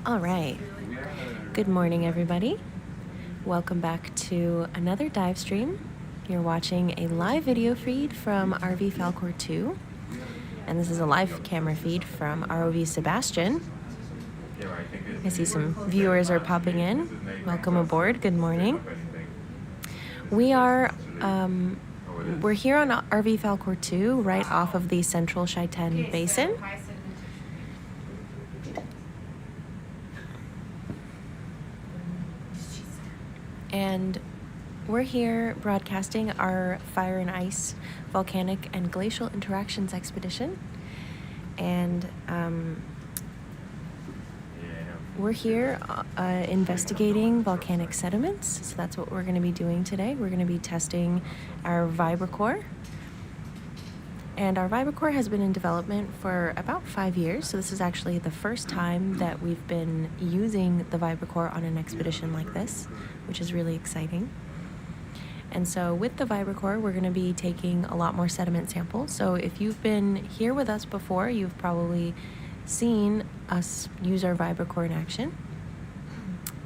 All right. Good morning, everybody. Welcome back to another dive stream. You're watching a live video feed from RV Falcor 2, and this is a live camera feed from ROV Sebastian. I see some viewers are popping in. Welcome aboard. Good morning. We're here on RV Falcor 2, right off of the central Chaiten basin. And we're here broadcasting our Fire and Ice, Volcanic, and Glacial Interactions expedition. And we're here investigating volcanic sediments. So that's what we're going to be doing today. We're going to be testing our vibrocorer. And our vibrocorer has been in development for about 5 years. So this is actually the first time that we've been using the vibrocorer on an expedition like this, which is really exciting. And so with the vibrocorer, we're going to be taking a lot more sediment samples. So if you've been here with us before, you've probably seen us use our vibrocorer in action.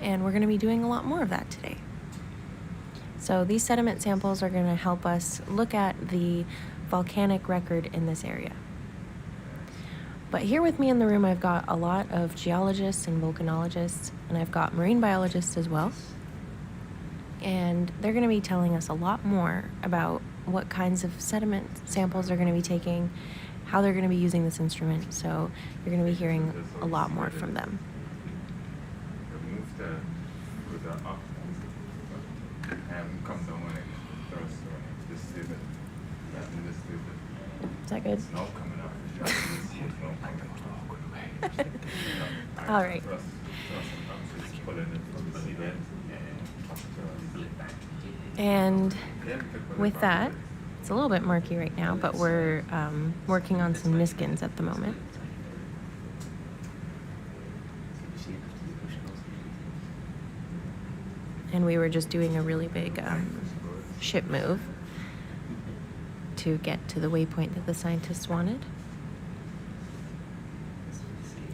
And we're going to be doing a lot more of that today. So these sediment samples are going to help us look at the volcanic record in this area. But here with me in the room, I've got a lot of geologists and volcanologists, and I've got marine biologists as well. And they're going to be telling us a lot more about what kinds of sediment samples they're going to be taking, how they're going to be using this instrument. So you're going to be hearing a lot more from them. Is that good? All right. And with that, it's a little bit murky right now, but we're working on some Niskins at the moment. And we were just doing a really big ship move to get to the waypoint that the scientists wanted.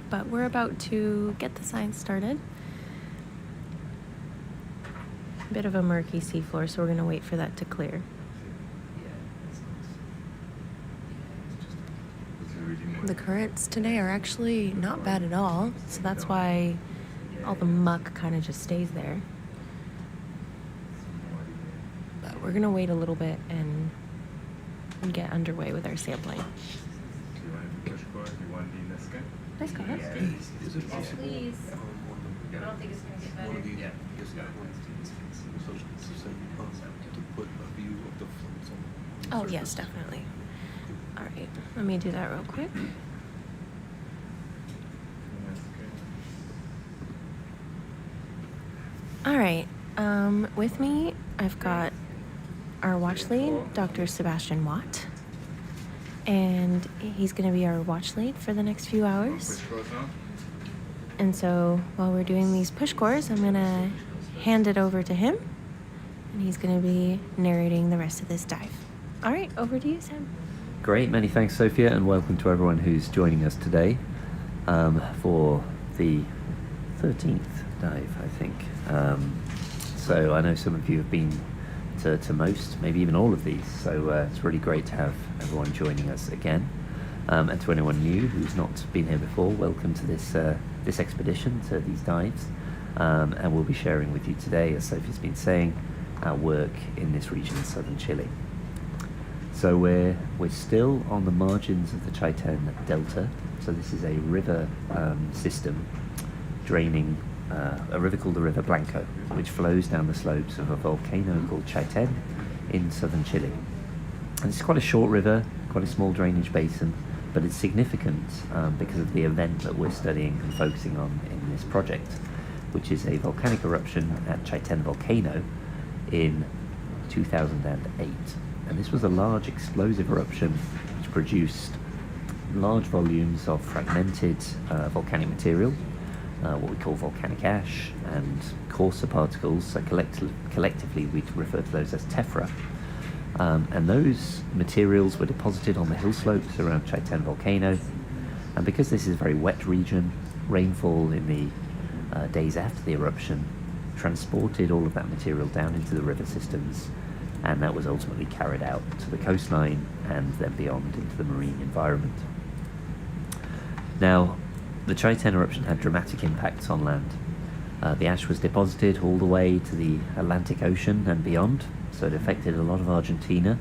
But we're about to get the science started. A bit of a murky seafloor, so we're going to wait for that to clear. The currents today are actually not bad at all, so that's why all the muck kind of just stays there. But we're going to wait a little bit and get underway with our sampling. Nice car. Is it possible? Please. I don't think it's going to get better. To put a view of the floats on. Oh, yes, definitely. All right, let me do that real quick. All right, with me, I've got our watch lead, Dr. Sebastian Watt, and he's going to be our watch lead for the next few hours. And so while we're doing these push cores, I'm going to hand it over to him, and he's going to be narrating the rest of this dive. All right, over to you, Sam. Great, many thanks, Sophia, and welcome to everyone who's joining us today for the 13th dive, I think. So I know some of you have been to most, maybe even all of these, so it's really great to have everyone joining us again. And to anyone new who's not been here before, welcome to this expedition, to these dives. And we'll be sharing with you today, as Sophie's been saying, our work in this region in southern Chile. So we're still on the margins of the Chaiten Delta. So this is a river system draining a river called the River Blanco, which flows down the slopes of a volcano called Chaiten in southern Chile. And it's quite a short river, quite a small drainage basin, but it's significant because of the event that we're studying and focusing on in this project, which is a volcanic eruption at Chaiten volcano in 2008. And this was a large explosive eruption which produced large volumes of fragmented volcanic material, what we call volcanic ash, and coarser particles. So collectively we refer to those as tephra. And those materials were deposited on the hill slopes around Chaiten volcano. And because this is a very wet region, rainfall in the days after the eruption, transported all of that material down into the river systems, and that was ultimately carried out to the coastline and then beyond into the marine environment. Now, the Chaiten eruption had dramatic impacts on land. The ash was deposited all the way to the Atlantic Ocean and beyond, so it affected a lot of Argentina.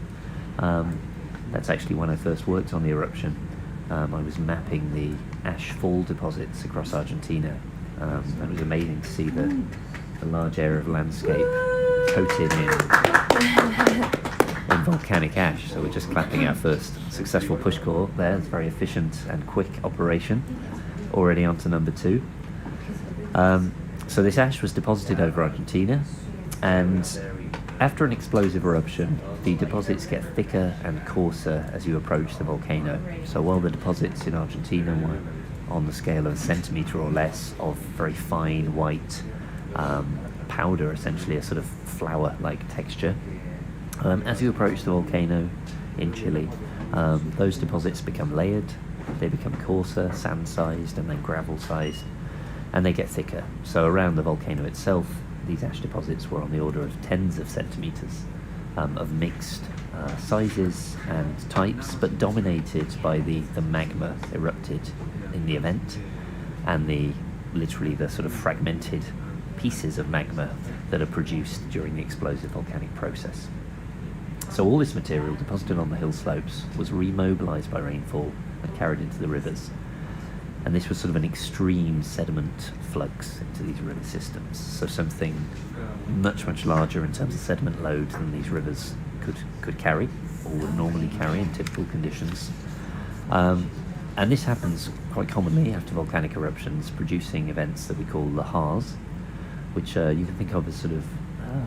That's actually when I first worked on the eruption. I was mapping the ash fall deposits across Argentina. It was amazing to see the large area of landscape coated in volcanic ash. So we're just clapping our first successful push core there. It's a very efficient and quick operation. Already on to number 2. So this ash was deposited over Argentina, and after an explosive eruption, the deposits get thicker and coarser as you approach the volcano. So while the deposits in Argentina were on the scale of a centimetre or less of very fine white powder, essentially a sort of flour-like texture, as you approach the volcano in Chile, those deposits become layered, they become coarser, sand-sized, and then gravel-sized, and they get thicker. So around the volcano itself, these ash deposits were on the order of tens of centimetres, of mixed sizes and types, but dominated by the magma erupted in the event, and literally the sort of fragmented pieces of magma that are produced during the explosive volcanic process. So all this material deposited on the hill slopes was remobilised by rainfall and carried into the rivers. And this was sort of an extreme sediment flux into these river systems. So something much, much larger in terms of sediment load than these rivers could carry, or would normally carry in typical conditions. And this happens quite commonly after volcanic eruptions, producing events that we call lahars, which you can think of as sort of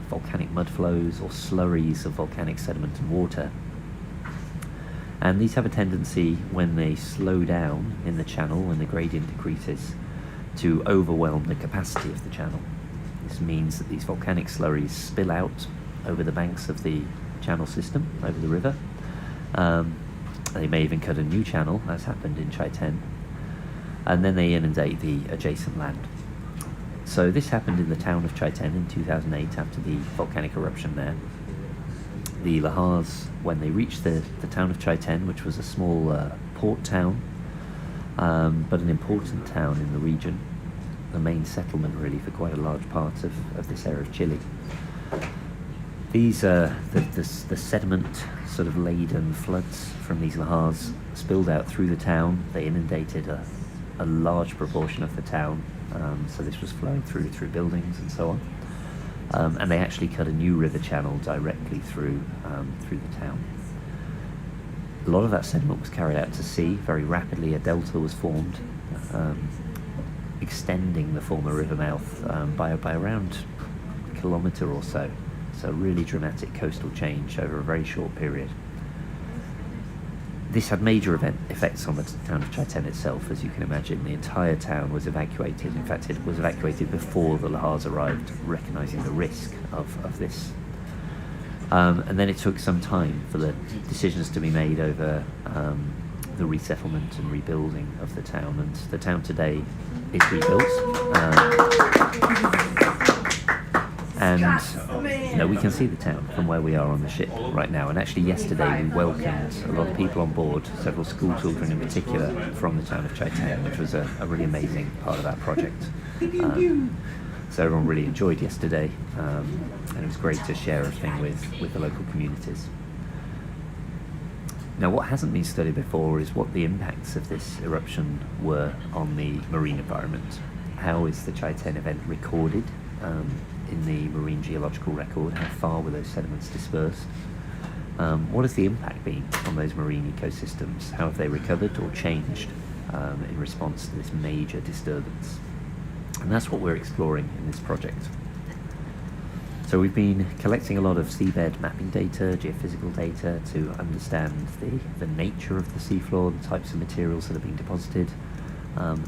volcanic mud flows or slurries of volcanic sediment and water. And these have a tendency, when they slow down in the channel, when the gradient decreases, to overwhelm the capacity of the channel. This means that these volcanic slurries spill out over the banks of the channel system, over the river. They may even cut a new channel, as happened in Chaiten, and then they inundate the adjacent land. So this happened in the town of Chaiten in 2008 after the volcanic eruption there. The lahars, when they reached the town of Chaiten, which was a small port town, but an important town in the region, the main settlement really for quite a large part of this area of Chile. These the sediment sort of laden floods from these lahars spilled out through the town. They inundated a large proportion of the town, so this was flowing through buildings and so on. And they actually cut a new river channel directly through the town. A lot of that sediment was carried out to sea very rapidly. A delta was formed, extending the former river mouth by around a kilometre or so. So really dramatic coastal change over a very short period. This had major effects on the town of Chaiten itself, as you can imagine. The entire town was evacuated. In fact, it was evacuated before the lahars arrived, recognising the risk of this. And then it took some time for the decisions to be made over the resettlement and rebuilding of the town. And the town today is rebuilt. And we can see the town from where we are on the ship right now. And actually yesterday we welcomed a lot of people on board, several school children in particular, from the town of Chaiten, which was a really amazing part of our project. So everyone really enjoyed yesterday, and it was great to share everything with the local communities. Now, what hasn't been studied before is what the impacts of this eruption were on the marine environment. How is the Chaiten event recorded in the marine geological record? How far were those sediments dispersed? What has the impact been on those marine ecosystems? How have they recovered or changed in response to this major disturbance? And that's what we're exploring in this project. So we've been collecting a lot of seabed mapping data, geophysical data, to understand the nature of the seafloor, the types of materials that are being deposited,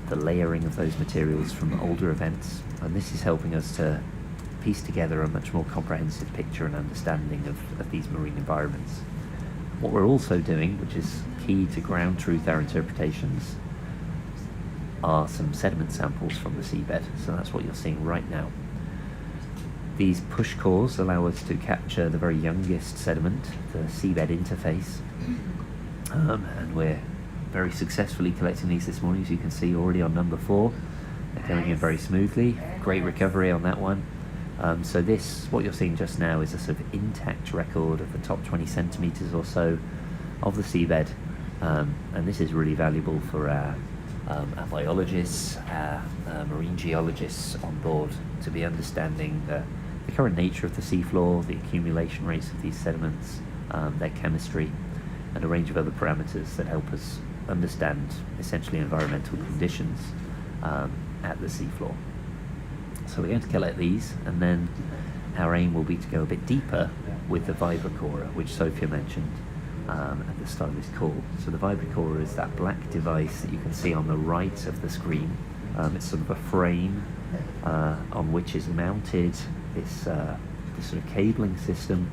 the layering of those materials from older events. And this is helping us to piece together a much more comprehensive picture and understanding of these marine environments. What we're also doing, which is key to ground truth our interpretations, are some sediment samples from the seabed. So that's what you're seeing right now. These push cores allow us to capture the very youngest sediment, the seabed interface, and we're very successfully collecting these this morning, as you can see already on number 4. They're coming in very smoothly. Great recovery on that one. So this, what you're seeing just now, is a sort of intact record of the top 20 centimetres or so of the seabed, and this is really valuable for our biologists, our marine geologists on board, to be understanding the current nature of the seafloor, the accumulation rates of these sediments, their chemistry, and a range of other parameters that help us understand essentially environmental conditions at the seafloor. So we're going to collect these, and then our aim will be to go a bit deeper with the vibrocorer, which Sophia mentioned at the start of this call. So the vibrocorer is that black device that you can see on the right of the screen. It's sort of a frame on which is mounted this sort of cabling system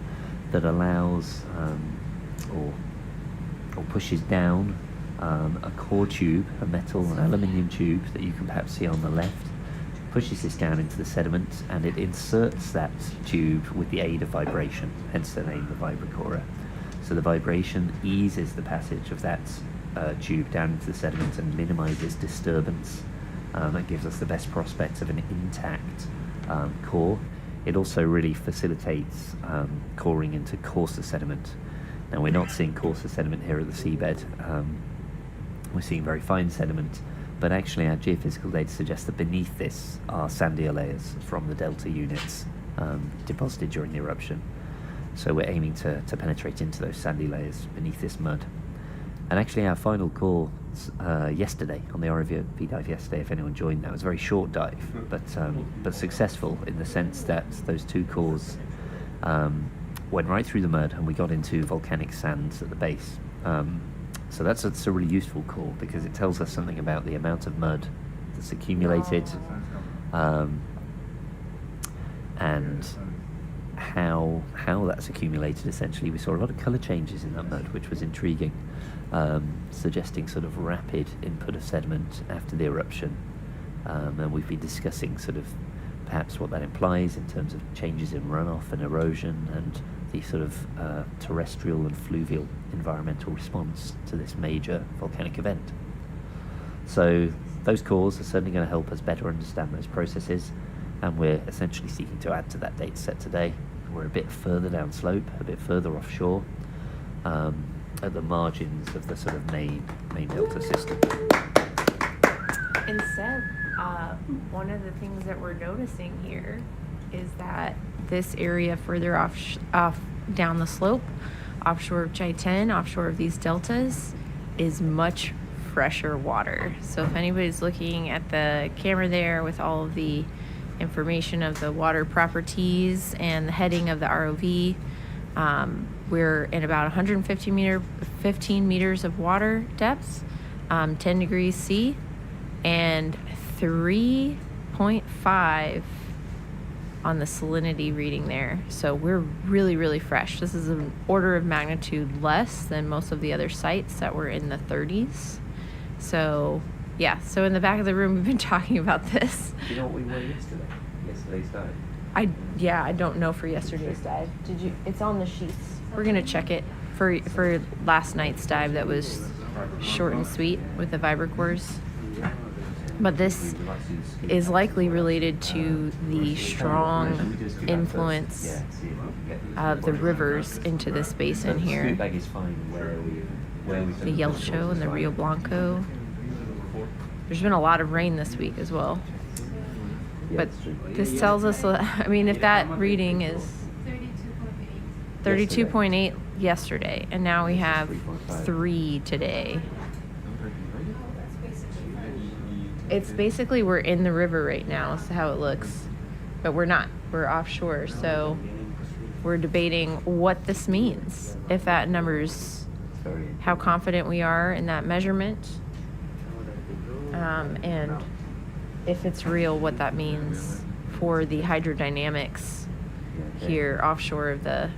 that allows or pushes down a core tube, a metal and aluminium tube that you can perhaps see on the left. Pushes this down into the sediment, and it inserts that tube with the aid of vibration, hence the name, the vibrocorer. So the vibration eases the passage of that tube down into the sediment and minimizes disturbance. That gives us the best prospects of an intact core. It also really facilitates coring into coarser sediment. Now, we're not seeing coarser sediment here at the seabed. We're seeing very fine sediment, but actually our geophysical data suggests that beneath this are sandier layers from the delta units deposited during the eruption. So we're aiming to penetrate into those sandy layers beneath this mud. And actually our final call yesterday, on the ROV dive yesterday, if anyone joined that, was a very short dive, but successful in the sense that those 2 cores went right through the mud, and we got into volcanic sands at the base. So that's a really useful call, because it tells us something about the amount of mud that's accumulated, and how that's accumulated. Essentially, we saw a lot of colour changes in that mud, which was intriguing, suggesting sort of rapid input of sediment after the eruption. And we've been discussing sort of perhaps what that implies in terms of changes in runoff and erosion, and the sort of terrestrial and fluvial environmental response to this major volcanic event. So those cores are certainly going to help us better understand those processes, and we're essentially seeking to add to that data set today. We're a bit further downslope, a bit further offshore, at the margins of the sort of main delta system. Instead, one of the things that we're noticing here is that this area further off down the slope, offshore of Chaiten, offshore of these deltas, is much fresher water. So if anybody's looking at the camera there with all of the information of the water properties and the heading of the ROV, we're in about 15 meters of water depth, 10 degrees C, and 3.5 on the salinity reading there. So we're really, really fresh. This is an order of magnitude less than most of the other sites that were in the 30s. So yeah, so in the back of the room, we've been talking about this. Do you know what we were yesterday? Yesterday's dive? I don't know for yesterday's dive. Did you? It's on the sheets. We're gonna check it for last night's dive. That was short and sweet with the vibrocores. But this is likely related to the strong influence of the rivers into this basin here. The Yelcho and the Rio Blanco. There's been a lot of rain this week as well. But this tells us, I mean, if that reading is 32.8 yesterday, and now we have 3 today. It's basically we're in the river right now, is how it looks. But we're not. We're offshore, so we're debating what this means. If that number's how confident we are in that measurement, and if it's real, what that means for the hydrodynamics here offshore of the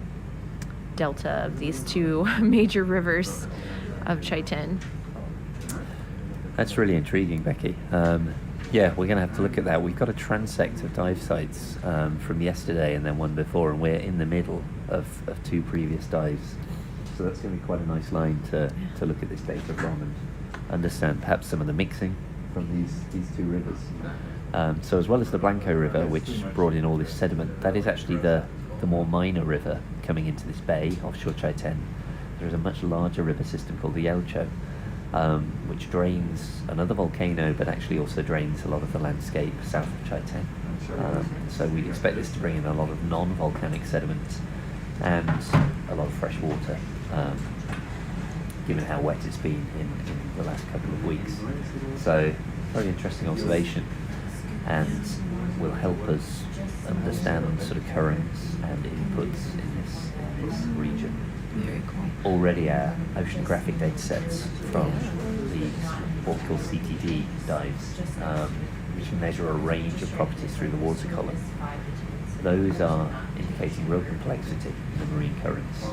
delta of these 2 major rivers of Chaiten. That's really intriguing, Becky. Yeah, we're going to have to look at that. We've got a transect of dive sites from yesterday and then one before, and we're in the middle of two previous dives. So that's going to be quite a nice line to look at this data from and understand perhaps some of the mixing from these two rivers. So as well as the Blanco River, which brought in all this sediment, that is actually the more minor river coming into this bay offshore Chaiten. There is a much larger river system called the Yelcho, which drains another volcano, but actually also drains a lot of the landscape south of Chaiten. So we'd expect this to bring in a lot of non-volcanic sediments and a lot of fresh water, given how wet it's been in the last couple of weeks. So, very interesting observation, and will help us understand sort of currents and inputs in this region. Very cool. Already our oceanographic data sets from the what we call CTD dives, which measure a range of properties through the water column. Those are indicating real complexity in the marine currents,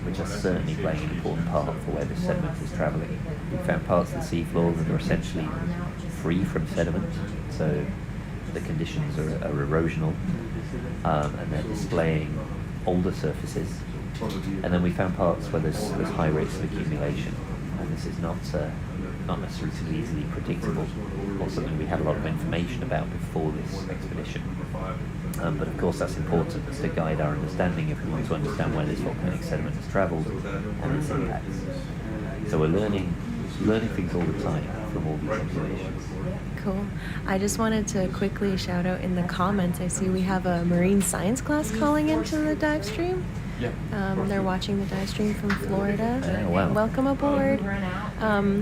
which are certainly playing an important part for where this sediment is travelling. We found parts of the seafloor that are essentially free from sediment, so the conditions are erosional, and they're displaying older surfaces. And then we found parts where there's high rates of accumulation, and this is not necessarily easily predictable, or something we had a lot of information about before this expedition. But of course that's important to guide our understanding if we want to understand where this volcanic sediment has travelled and its impacts. So we're learning things all the time from all these observations. Cool. I just wanted to quickly shout out in the comments, I see we have a marine science class calling into the dive stream. They're watching the dive stream from Florida. Oh, wow. Welcome aboard.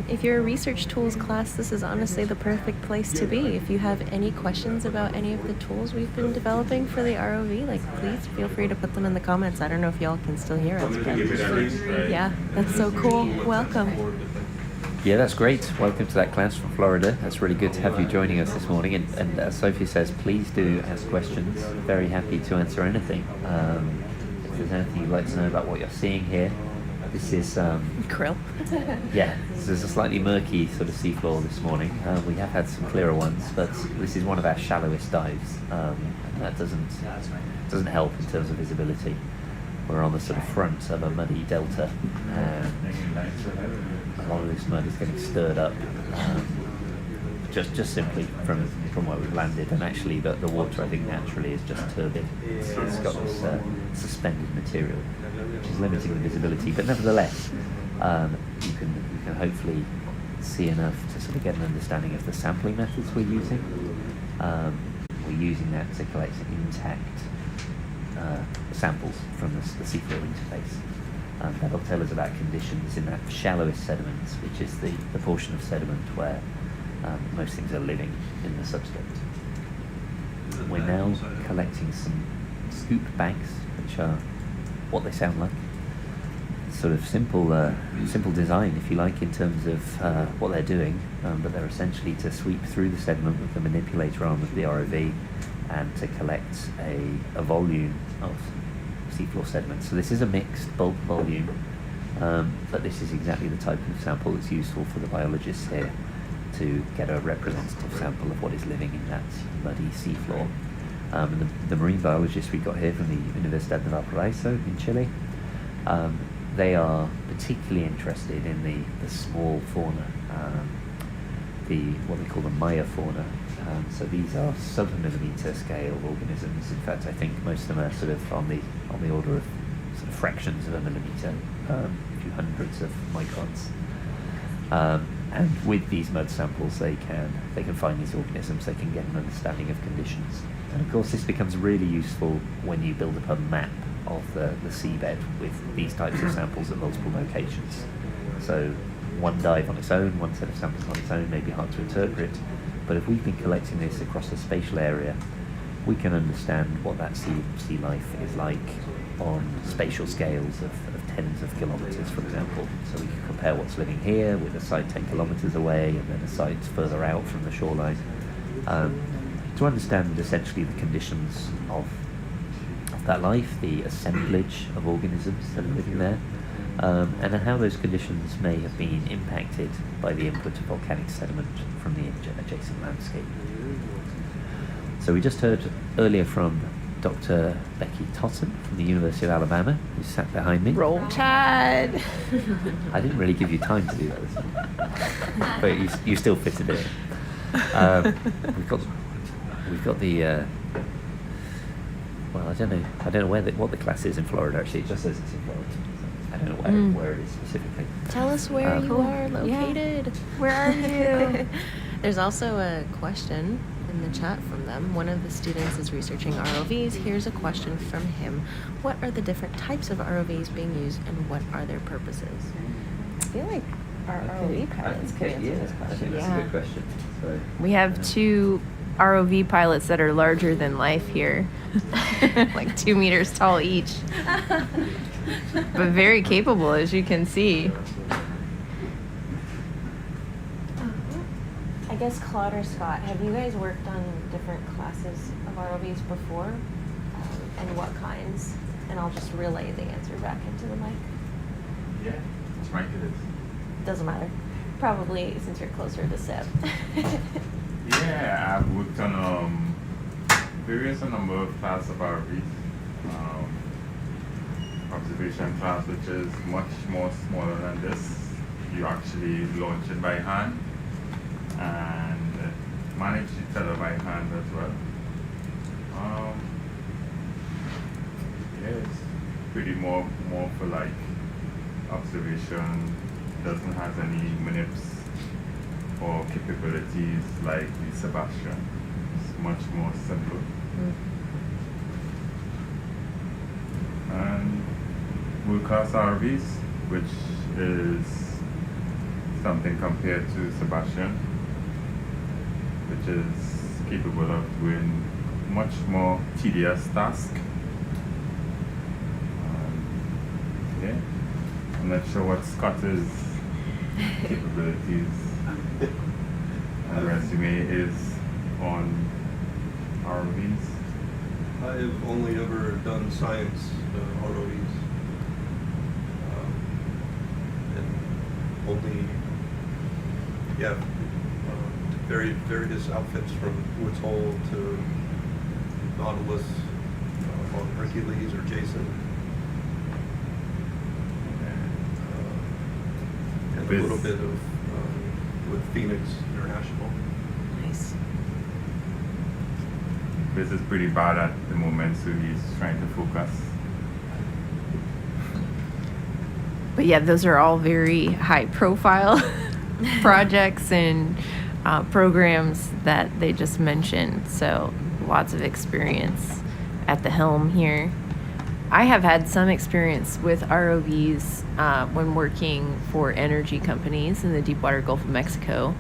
If you're a research tools class, this is honestly the perfect place to be. If you have any questions about any of the tools we've been developing for the ROV, please feel free to put them in the comments. I don't know if y'all can still hear us, but yeah, that's so cool. Welcome. Yeah, that's great. Welcome to that class from Florida. That's really good to have you joining us this morning. And as Sophie says, please do ask questions. Very happy to answer anything. If there's anything you'd like to know about what you're seeing here, this is Krill. yeah, this is a slightly murky sort of seafloor this morning. We have had some clearer ones, but this is one of our shallowest dives, and that doesn't help in terms of visibility. We're on the sort of front of a muddy delta, and a lot of this mud is getting stirred up, just simply from where we've landed. And actually the water, I think, naturally is just turbid. It's got this suspended material, which is limiting the visibility. But nevertheless, you can hopefully see enough to sort of get an understanding of the sampling methods we're using. We're using that to collect intact samples from the seafloor interface. That'll tell us about conditions in that shallowest sediments, which is the portion of sediment where most things are living in the substrate. We're now collecting some scoop banks, which are what they sound like. Sort of simple design, if you like, in terms of what they're doing, but they're essentially to sweep through the sediment with the manipulator arm of the ROV and to collect a volume of seafloor sediment. So this is a mixed bulk volume, but this is exactly the type of sample that's useful for the biologists here to get a representative sample of what is living in that muddy seafloor. And the marine biologists we got here from the Universidad de Valparaiso in Chile, they are particularly interested in the small fauna, what we call the Maya fauna. So these are sub-millimeter scale organisms. In fact, I think most of them are sort of on the order of sort of fractions of a millimeter, a few hundreds of microns. And with these mud samples, they can find these organisms. They can get an understanding of conditions. And of course, this becomes really useful when you build up a map of the seabed with these types of samples at multiple locations. So one dive on its own, one set of samples on its own may be hard to interpret, but if we've been collecting this across a spatial area, we can understand what that sea life is like on spatial scales of tens of kilometres, for example. So we can compare what's living here with a site 10 kilometres away and then a site further out from the shoreline, to understand essentially the conditions of that life, the assemblage of organisms that are living there, and how those conditions may have been impacted by the input of volcanic sediment from the adjacent landscape. So we just heard earlier from Dr. Becky Totten from the University of Alabama, who sat behind me. Roll Tide. I didn't really give you time to do that this morning, but you still fitted it in. We've got the well, I don't know what the class is in Florida. Actually, it just says it's in Florida. So I don't know where it is specifically. Tell us where you are located. Where are you? There's also a question in the chat from them. One of the students is researching ROVs. Here's a question from him. What are the different types of ROVs being used and what are their purposes? I feel like our ROV pilots could answer this I question. think that's a good question. So, We have 2 ROV pilots that are larger than life here, like 2 meters tall each, but very capable, as you can see. I guess Claude or Scott, have you guys worked on different classes of ROVs before? And what kinds? And I'll just relay the answer back into the mic. Yeah, which mic it is. Doesn't matter. Probably since you're closer to Seb. Yeah, I've worked on various number of class of RVs. Observation class, which is much more smaller than this. You actually launch it by hand and manage each other by hand as well. Yeah, it's pretty more for like observation. Doesn't have any manips or capabilities like the Sebastian. It's much more simple. And world-class RVs, which is something compared to Sebastian, which is capable of doing much more tedious tasks. Yeah, I'm not sure what Scott's capabilities and resume is on ROVs. I've only ever done science ROVs. And only, various outfits from Woods Hole to Nautilus on Hercules or Jason. And a little bit of with Phoenix International. Nice. This is pretty bad at the moment, so he's trying to focus. But yeah, those are all very high profile projects and programs that they just mentioned. So lots of experience at the helm here. I have had some experience with ROVs when working for energy companies in the Deepwater Gulf of Mexico.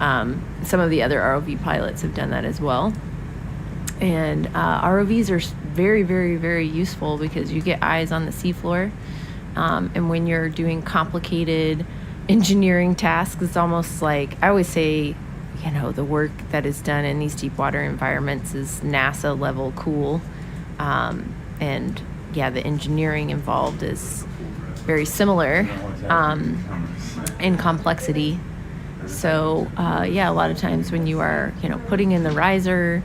Some of the other ROV pilots have done that as well. And ROVs are very, very, very useful because you get eyes on the seafloor. And when you're doing complicated engineering tasks, it's almost like, I always say, you know, the work that is done in these deep water environments is NASA level cool. And yeah, the engineering involved is very similar in complexity. So yeah, a lot of times when you are, you know, putting in the riser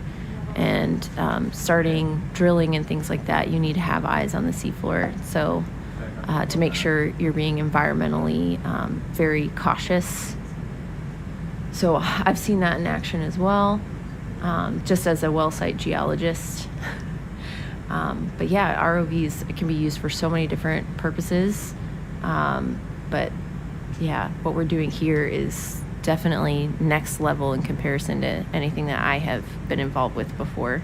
and starting drilling and things like that, you need to have eyes on the seafloor. So to make sure you're being environmentally very cautious. So I've seen that in action as well, just as a well site geologist. But yeah, ROVs can be used for so many different purposes. But yeah, what we're doing here is definitely next level in comparison to anything that I have been involved with before.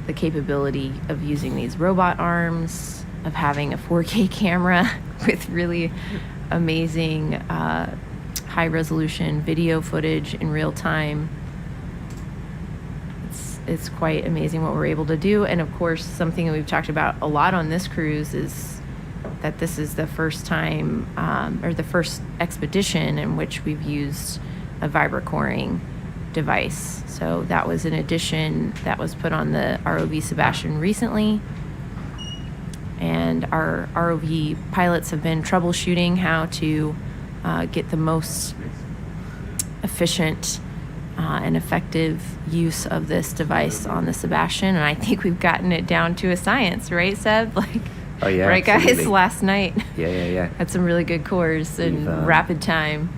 The capability of using these robot arms, of having a 4K camera with really amazing high resolution video footage in real time. It's quite amazing what we're able to do. And of course, something that we've talked about a lot on this cruise is that this is the first time, or the first expedition in which we've used a vibrocoring device. So that was an addition that was put on the ROV Sebastian recently. and our ROV pilots have been troubleshooting how to get the most efficient and effective use of this device on the Sebastian, and I think we've gotten it down to a science, right, Seb? Like, Oh yeah, right, absolutely. guys. Last night, Yeah. had some really good cores and We've, rapid time,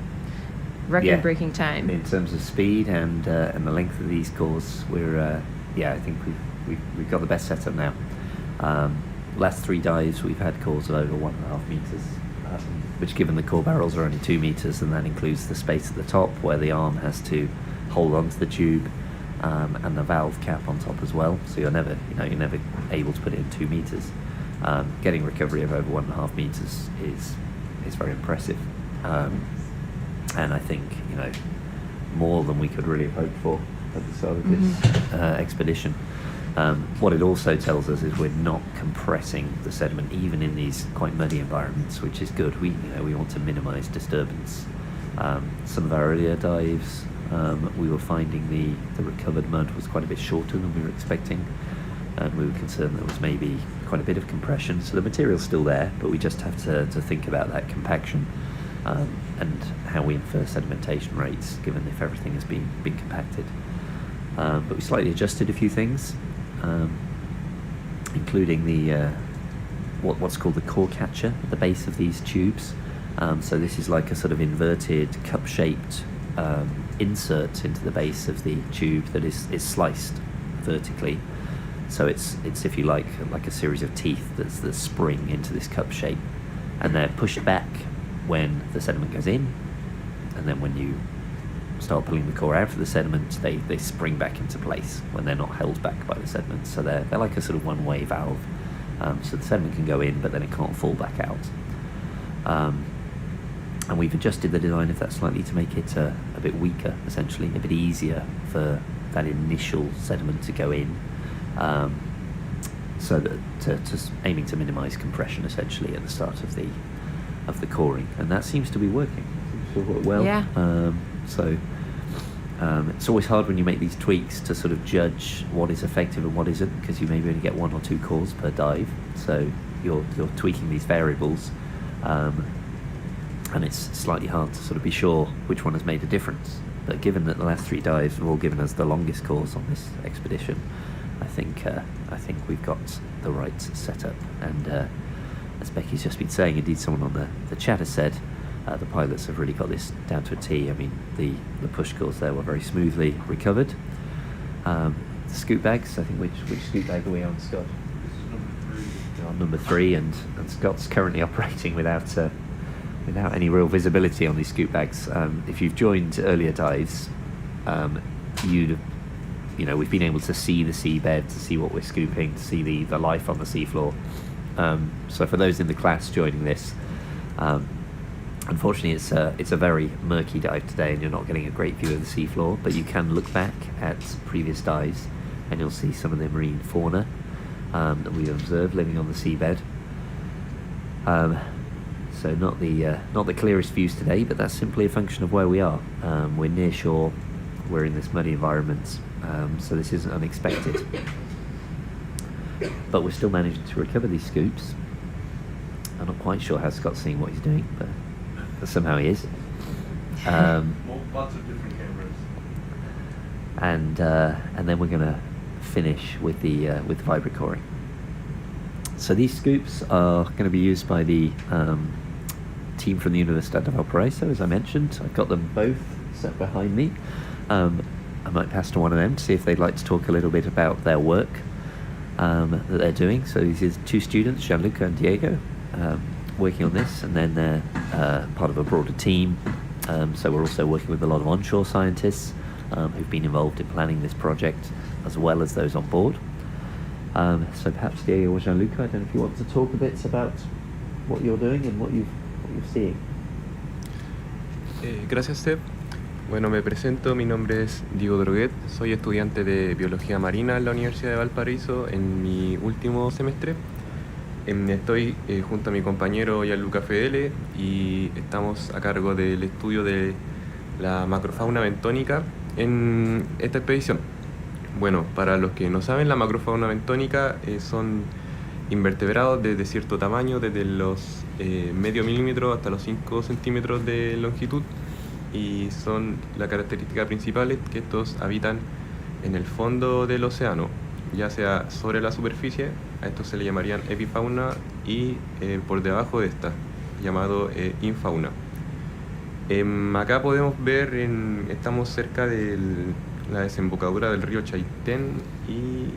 record-breaking time. In terms of speed and the length of these cores, we're I think we've got the best setup now. Last 3 dives we've had cores of over 1.5 meters, which, given the core barrels are only 2 meters, and that includes the space at the top where the arm has to hold onto the tube, and the valve cap on top as well. So you're never able to put it in 2 meters. Getting recovery of over 1.5 meters is very impressive, and I think more than we could really have hoped for at the start of this expedition. What it also tells us is we're not compressing the sediment even in these quite muddy environments, which is good. We want to minimize disturbance. Some of our earlier dives, we were finding the recovered mud was quite a bit shorter than we were expecting, and we were concerned there was maybe quite a bit of compression. So the material's still there, but we just have to think about that compaction, and how we infer sedimentation rates, given if everything has been compacted. But we slightly adjusted a few things, including the what's called the core catcher at the base of these tubes. So this is like a sort of inverted cup-shaped insert into the base of the tube that is sliced vertically. So it's if you like a series of teeth that spring into this cup shape, and they're pushed back when the sediment goes in, and then when you start pulling the core out of the sediment, they spring back into place when they're not held back by the sediment. So they're like a sort of one-way valve. So the sediment can go in, but then it can't fall back out. And we've adjusted the design of that slightly to make it a bit weaker, essentially, a bit easier for that initial sediment to go in. So that to aiming to minimise compression, essentially, at the start of the coring, and that seems to be working. It seems to work well. Yeah. It's always hard when you make these tweaks to sort of judge what is effective and what isn't, because you maybe only get 1 or 2 cores per dive. So you're tweaking these variables, and it's slightly hard to sort of be sure which one has made a difference. But given that the last 3 dives have all given us the longest cores on this expedition, I think we've got the right setup. And as Becky's just been saying, indeed someone on the chat has said, the pilots have really got this down to a T. I mean, the push cores there were very smoothly recovered. The scoop bags, I think, which scoop bag are we on, Scott? We're on number 3, and Scott's currently operating without any real visibility on these scoop bags. If you've joined earlier dives, we've been able to see the seabed, to see what we're scooping, to see the life on the seafloor. So for those in the class joining this, unfortunately it's a very murky dive today, and you're not getting a great view of the seafloor, but you can look back at previous dives and you'll see some of the marine fauna that we observed living on the seabed. So not the clearest views today, but that's simply a function of where we are. We're near shore, we're in this muddy environment, so this isn't unexpected. But we're still managing to recover these scoops. I'm not quite sure how Scott's seeing what he's doing, but somehow he is. Lots of different cameras. And then we're going to finish with the vibrocoring. So these scoops are going to be used by the team from the Universidad de Valparaiso, as I mentioned. I've got them both set behind me. I might pass to one of them to see if they'd like to talk a little bit about their work that they're doing. So these are 2 students, Gianluca and Diego, working on this, and then they're part of a broader team. So we're also working with a lot of onshore scientists who've been involved in planning this project, as well as those on board. So perhaps Diego or Gianluca, I don't know if you want to talk a bit about what you're doing and what you're seeing. Gracias, Seb. Bueno, me presento, mi nombre es Diego Droguet, soy estudiante de Biología Marina en la Universidad de Valparaíso en mi último semestre. Estoy junto a mi compañero Gianluca Fedele y estamos a cargo del estudio de la macrofauna bentónica en esta expedición. Bueno, para los que no saben, la macrofauna bentónica son invertebrados desde cierto tamaño, desde los medio milímetro hasta los 5 centímetros de longitud, y son la característica principal es que estos habitan en el fondo del océano, ya sea sobre la superficie, a estos se le llamarían epifauna, y por debajo de esta, llamado infauna. Acá podemos ver, estamos cerca de la desembocadura del río Chaiten y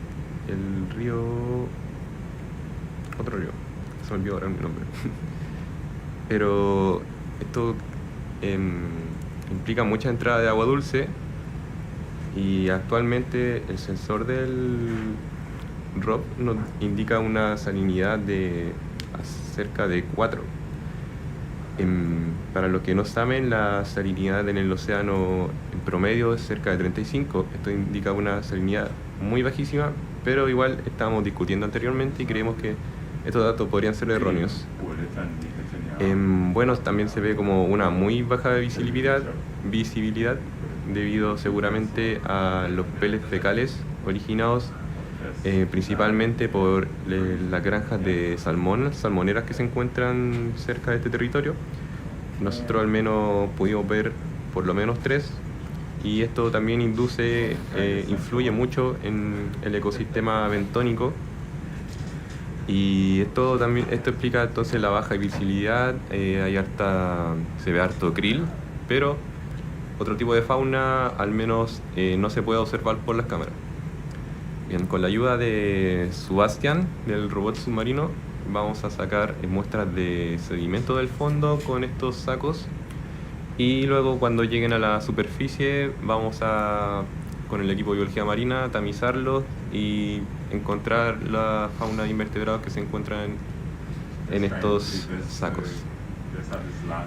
el río... otro río, se me olvidó ahora el nombre. Pero esto implica mucha entrada de agua dulce, y actualmente el sensor del ROP nos indica una salinidad de cerca de 4. Para los que no saben, la salinidad en el océano en promedio es cerca de 35. Esto indica una salinidad muy bajísima, pero igual estábamos discutiendo anteriormente y creemos que estos datos podrían ser erróneos. Bueno, también se ve como una muy baja visibilidad debido seguramente a los peles fecales originados principalmente por las granjas de salmoneras que se encuentran cerca de este territorio. Nosotros al menos pudimos ver por lo menos 3, y esto también influye mucho en el ecosistema bentónico, y esto explica entonces la baja visibilidad. Se ve harto krill, pero otro tipo de fauna al menos no se puede observar por las cámaras. Bien, con la ayuda de Sebastián, del robot submarino, vamos a sacar muestras de sedimento del fondo con estos sacos, y luego cuando lleguen a la superficie vamos a, con el equipo de biología marina, tamizarlos y encontrar la fauna de invertebrados que se encuentran en estos sacos.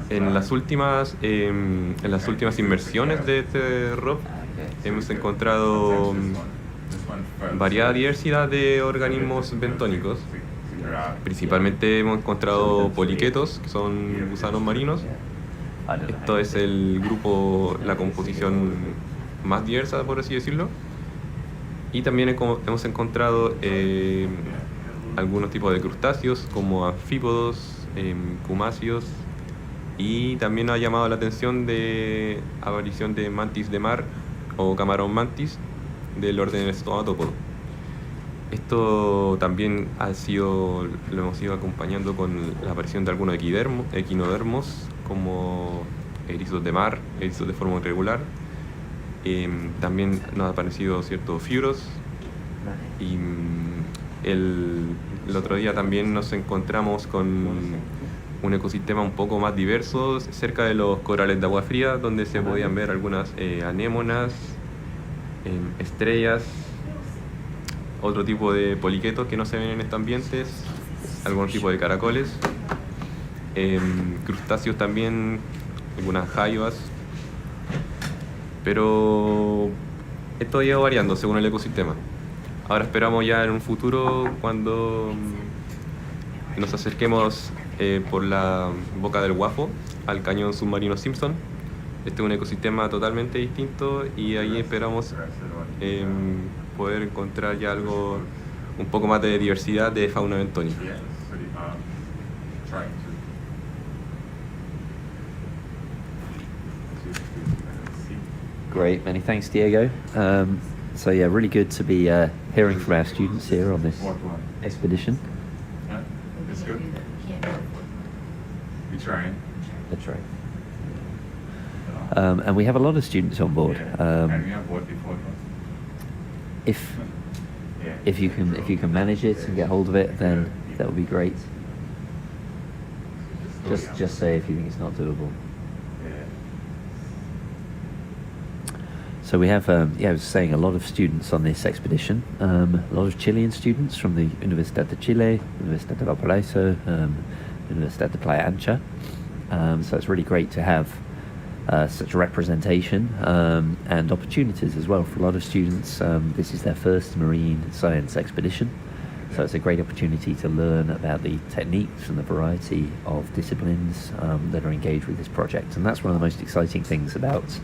En las últimas inmersiones de este ROP hemos encontrado variada diversidad de organismos bentónicos. Principalmente hemos encontrado poliquetos, que son gusanos marinos. Esto es el grupo, la composición más diversa, por así decirlo. Y también hemos encontrado algunos tipos de crustáceos, como anfípodos, cumáceos, y también ha llamado la atención de aparición de mantis de mar o camarón mantis del orden estomatópodo. Esto también lo hemos ido acompañando con la aparición de algunos equinodermos, como erizos de mar, erizos de forma irregular. También nos han aparecido ciertos fiuros, y el otro día también nos encontramos con un ecosistema un poco más diverso cerca de los corales de agua fría, donde se podían ver algunas anémonas, estrellas, otro tipo de poliquetos que no se ven en estos ambientes, algún tipo de caracoles, crustáceos también, algunas jaivas, pero esto ha ido variando según el ecosistema. Ahora esperamos ya en un futuro, cuando nos acerquemos por la boca del Guafo al cañón submarino Simpson. Este es un ecosistema totalmente distinto, y ahí esperamos poder encontrar ya algo, un poco más de diversidad de fauna bentónica. Great, many thanks, Diego. So yeah, really good to be hearing from our students here on this expedition. It's good. We're trying. That's right. And we have a lot of students on board. And we have what before? If you can manage it and get hold of it, then that would be great. Just say if you think it's not doable. So we have, I was saying, a lot of students on this expedition. A lot of Chilean students from the Universidad de Chile, Universidad de Valparaíso, Universidad de Playa Ancha. So it's really great to have such representation and opportunities as well for a lot of students. This is their first marine science expedition, so it's a great opportunity to learn about the techniques and the variety of disciplines that are engaged with this project. And that's one of the most exciting things about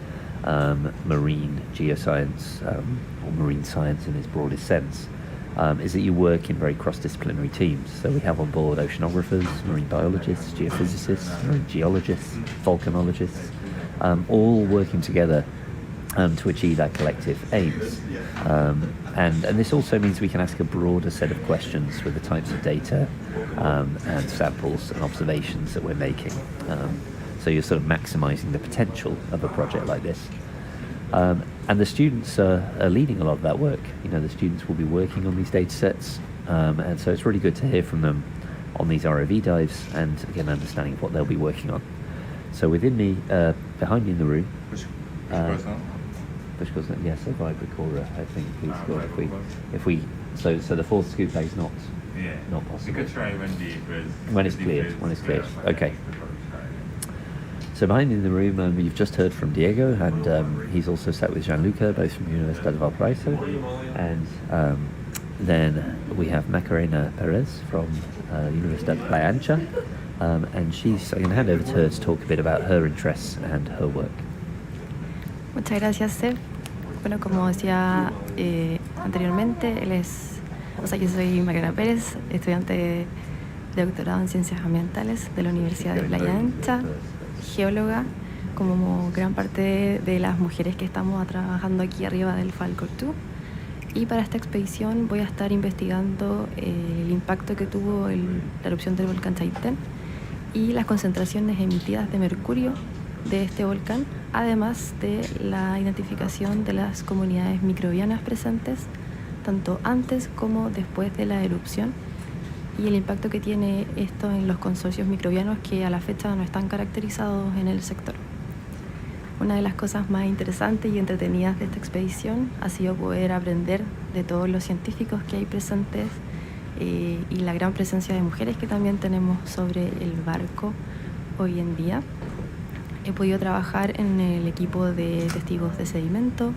marine geoscience, or marine science in its broadest sense. is that you work in very cross-disciplinary teams. So we have on board oceanographers, marine biologists, geophysicists, marine geologists, volcanologists, all working together to achieve our collective aims. And this also means we can ask a broader set of questions with the types of data and samples and observations that we're making. So you're sort of maximizing the potential of a project like this. And the students are leading a lot of that work. You know, the students will be working on these data sets, and so it's really good to hear from them on these ROV dives and again understanding what they'll be working on. So within me, behind me in the room, yes, a vibrocorer, I think he's got. So the fourth scoop is not possible. You could try when it's cleared. Okay. So behind me in the room, you've just heard from Diego, and he's also sat with Gianluca, both from Universidad de Valparaiso. And then we have Macarena Perez from Universidad de Playa Ancha, and I'm going to hand over to her to talk a bit about her interests and her work. Muchas gracias, Seb. Bueno, como decía anteriormente, yo soy Macarena Pérez, estudiante de doctorado en Ciencias Ambientales de la Universidad de Playa Ancha, geóloga, como gran parte de las mujeres que estamos trabajando aquí arriba del Falcor 2. Y para esta expedición voy a estar investigando el impacto que tuvo la erupción del volcán Chaiten y las concentraciones emitidas de mercurio de este volcán, además de la identificación de las comunidades microbianas presentes, tanto antes como después de la erupción, y el impacto que tiene esto en los consorcios microbianos que a la fecha no están caracterizados en el sector. Una de las cosas más interesantes y entretenidas de esta expedición ha sido poder aprender de todos los científicos que hay presentes y la gran presencia de mujeres que también tenemos sobre el barco hoy en día. He podido trabajar en el equipo de testigos de sedimento,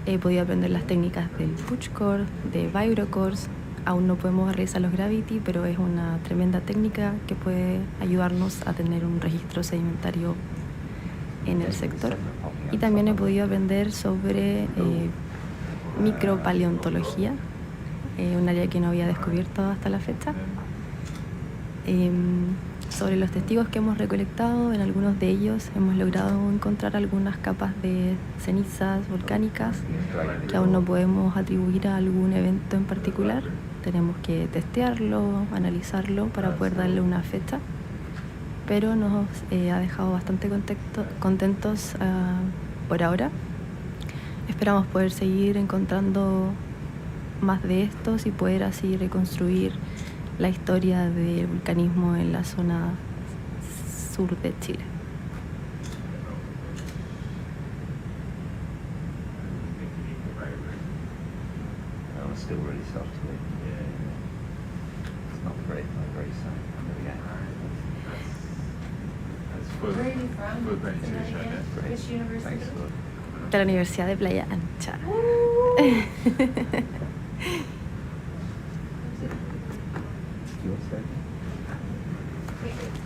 he podido aprender las técnicas del pushcore, de vibrocores. Aún no podemos realizar los gravity, pero es una tremenda técnica que puede ayudarnos a tener un registro sedimentario en el sector. Y también he podido aprender sobre micropaleontología, un área que no había descubierto hasta la fecha. Sobre los testigos que hemos recolectado, en algunos de ellos hemos logrado encontrar algunas capas de cenizas volcánicas que aún no podemos atribuir a algún evento en particular. Tenemos que testearlo, analizarlo para poder darle una fecha, pero nos ha dejado bastante contentos por ahora. Esperamos poder seguir encontrando más de estos y poder así reconstruir la historia del vulcanismo en la zona sur de Chile. That was still really soft. It's not very soft. That's Where are you from? full penetration. Which university? Thanks. De la Universidad de Playa Ancha.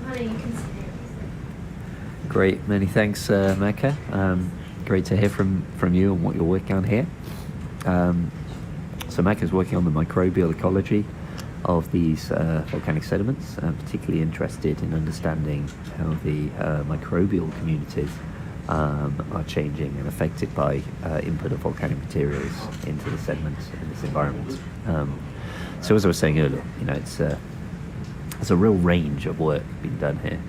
Honey, you can sit here. Great, many thanks, Mecca. Great to hear from you and what you're working on here. So Mecca is working on the microbial ecology of these volcanic sediments, particularly interested in understanding how the microbial communities are changing and affected by input of volcanic materials into the sediments in this environment. So as I was saying earlier, you know, it's a real range of work being done here,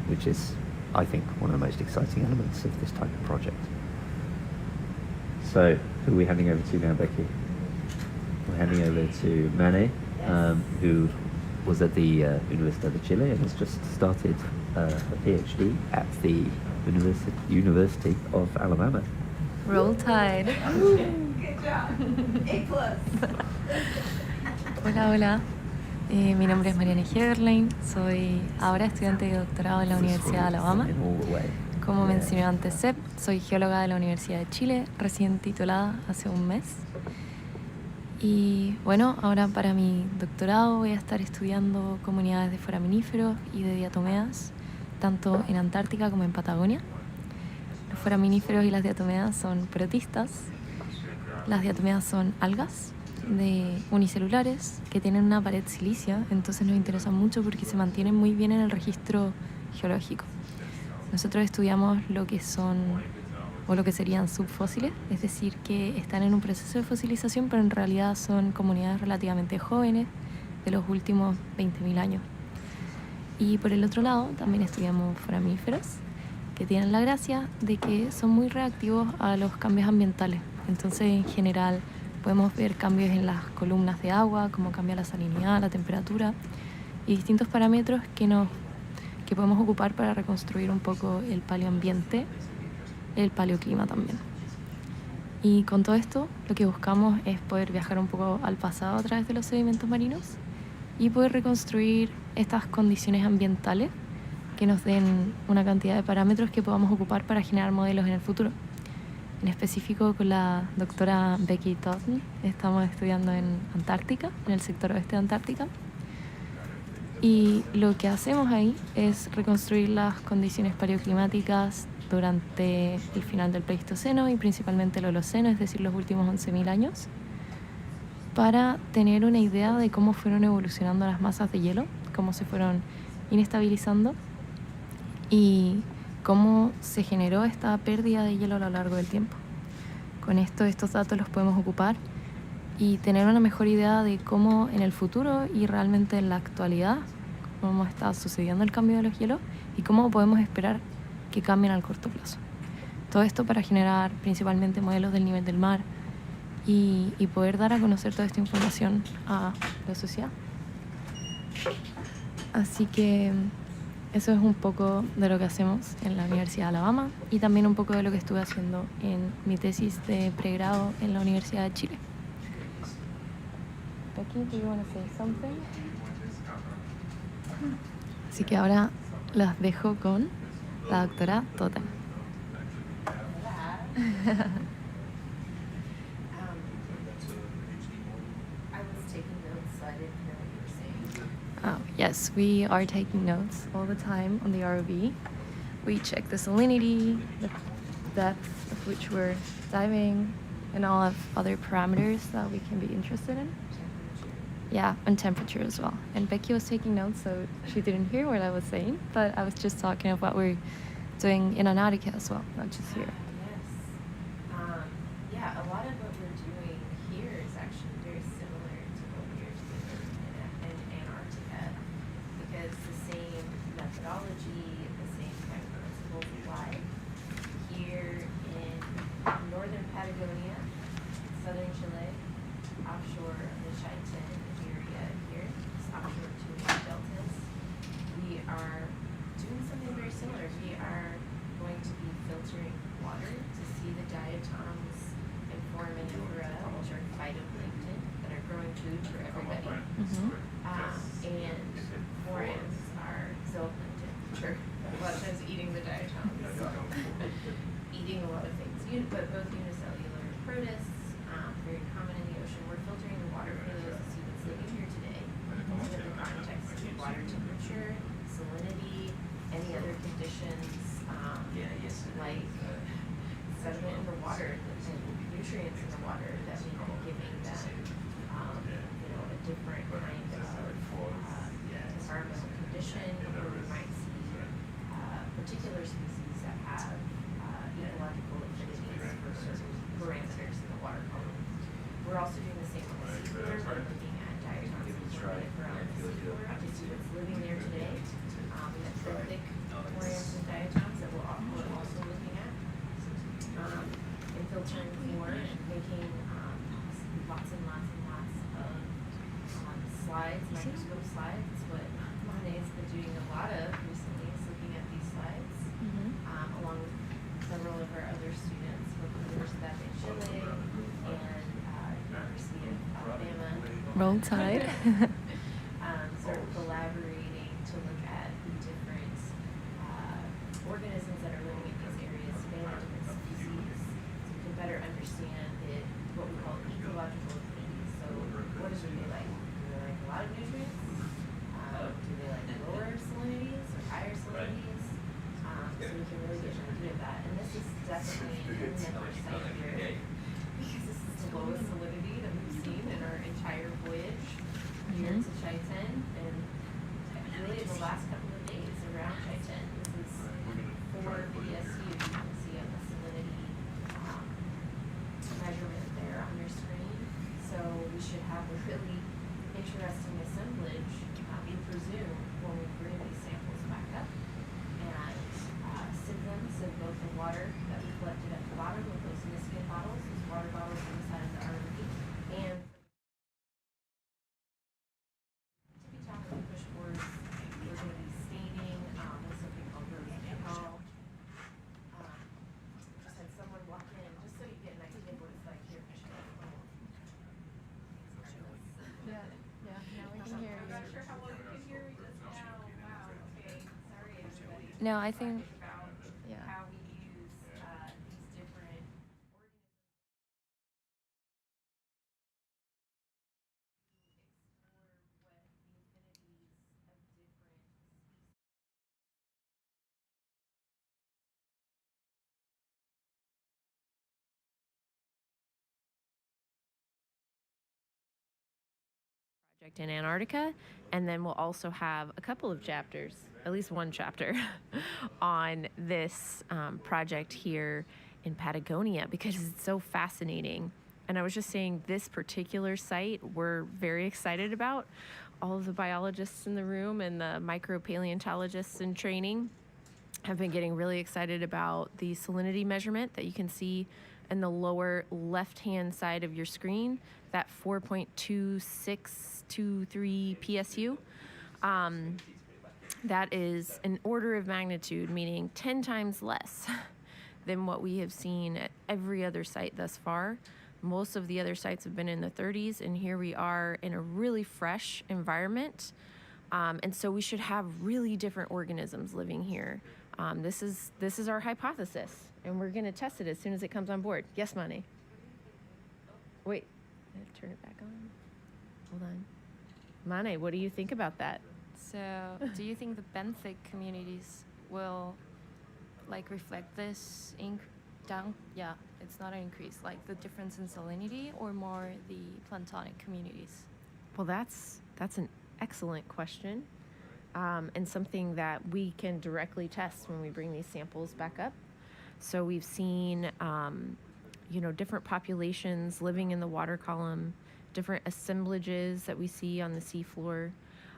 which is, I think, one of the most exciting elements of this type of project. So who are we handing over to now, Becky? We're handing over to Mane, who was at the Universidad de Chile and has just started a PhD at the University of Alabama. Roll Tide. Good job. A+. Hola, hola. Mi nombre es Mariana Heberlein. Soy ahora estudiante de doctorado en la Universidad de Alabama. Como mencioné antes, Seb, soy geóloga de la Universidad de Chile, recién titulada hace un mes. Y bueno, ahora para mi doctorado voy a estar estudiando comunidades de foraminíferos y de diatomeas, tanto en Antártica como en Patagonia. Los foraminíferos y las diatomeas son protistas, las diatomeas son algas unicelulares que tienen una pared silicia, entonces nos interesan mucho porque se mantienen muy bien en el registro geológico. Nosotros estudiamos lo que son o lo que serían subfósiles, es decir, que están en un proceso de fosilización, pero en realidad son comunidades relativamente jóvenes de los últimos 20.000 años. Y por el otro lado también estudiamos foramíferos, que tienen la gracia de que son muy reactivos a los cambios ambientales. Entonces, en general, podemos ver cambios en las columnas de agua, cómo cambia la salinidad, la temperatura y distintos parámetros que podemos ocupar para reconstruir un poco el paleoambiente, el paleoclima también. Y con todo esto, lo que buscamos es poder viajar un poco al pasado a través de los sedimentos marinos y poder reconstruir estas condiciones ambientales que nos den una cantidad de parámetros que podamos ocupar para generar modelos en el futuro. En específico, con la doctora Becky Totten estamos estudiando en Antártica, en el sector oeste de Antártica. Y lo que hacemos ahí es reconstruir las condiciones paleoclimáticas durante el final del Pleistoceno y principalmente el Holoceno, es decir, los últimos 11.000 años, para tener una idea de cómo fueron evolucionando las masas de hielo, cómo se fueron inestabilizando y cómo se generó esta pérdida de hielo a lo largo del tiempo. Con estos datos los podemos ocupar y tener una mejor idea de cómo en el futuro y realmente en la actualidad, cómo está sucediendo el cambio de los hielos y cómo podemos esperar que cambien al corto plazo. Todo esto para generar principalmente modelos del nivel del mar y poder dar a conocer toda esta información a la sociedad. Así que eso es un poco de lo que hacemos en la Universidad de Alabama y también un poco de lo que estuve haciendo en mi tesis de pregrado en la Universidad de Chile. Becky, do you want to say something? Así que ahora las dejo con la doctora Totten. I was taking notes, so I didn't hear what you were saying. Yes, we are taking notes all the time on the ROV. We check the salinity, the depth of which we're diving, and all of other parameters that we can be interested in. Yeah, and temperature as well. And Becky was taking notes, so she didn't hear what I was saying, but I was just talking of what we're doing in Antarctica as well, not just here. Yes. Yeah, a lot of what we're doing here is actually very similar to what we're doing in Antarctica, because the same methodology, the same kind of principles apply. Here in northern Patagonia, southern Chile, offshore of the Chaiten area here, it's offshore to the deltas, we are doing something very similar. We are going to be filtering water to see the diatoms and foraminifera, which are phytoplankton that are growing food for everybody. Mm-hmm. And forams are zooplankton, which are a lot of times eating the diatoms, eating a lot of things. But both unicellular protists, very common in the ocean. We're filtering the water for those to see what's living here today, in the context of water temperature, salinity, any other conditions like sediment in the water and nutrients in the water that may be giving them a different kind of environmental condition, where we might see particular species that have ecological affinities for certain parameters in the water column. We're also doing the same on the seafloor. We're looking at diatoms and foraminifera on the seafloor to see what's living there today. We have benthic forams and diatoms that we're also looking at. And filtering for and making lots and lots and lots of slides, microscope slides. It's what Monet's been doing a lot of recently, is looking at these slides, along with several of our other students from the Universidad de Chile and University of Alabama. Roll Tide. Sort of collaborating to look at the different organisms that are living in these areas today, the different species, so we can better understand what we call ecological affinities. So what do they like? Do they like a lot of nutrients? Do they like lower salinities or higher salinities? So we can really get an idea of that. And this is definitely an inland site here, because this is the lowest salinity that we've seen in our really interesting assemblage, we presume, when we bring these samples back up and sieve both the water that we collected at the bottom with those Niskin bottles, those water bottles on the side of the RV, and tippy top of the push boards, we're going to be staining with something called rose alcohol. Just had someone walk in, just so you get an idea of what it's like here. Yeah, now we can hear I'm not you. sure how well you can hear me just now. Wow, okay. Sorry, everybody. No, I think, About yeah. how we use these different organisms to explore what the affinities of different species. Project in Antarctica, and then we'll also have a couple of chapters, at least one chapter, on this project here in Patagonia because it's so fascinating. And I was just saying, this particular site we're very excited about. All of the biologists in the room and the micropaleontologists in training have been getting really excited about the salinity measurement that you can see in the lower left-hand side of your screen, that 4.2623 PSU. That is an order of magnitude, meaning 10 times less than what we have seen at every other site thus far. Most of the other sites have been in the 30s, and here we are in a really fresh environment. And so we should have really different organisms living here. This is our hypothesis, and we're going to test it as soon as it comes on board. Yes, Mane? Wait, I have to turn it back on. Hold on. Mane, what do you think about that? So, do you think the benthic communities will like reflect this down? Yeah, it's not an increase, like the difference in salinity, or more the planktonic communities? Well, that's an excellent question, and something that we can directly test when we bring these samples back up. So we've seen, different populations living in the water column, different assemblages that we see on the seafloor.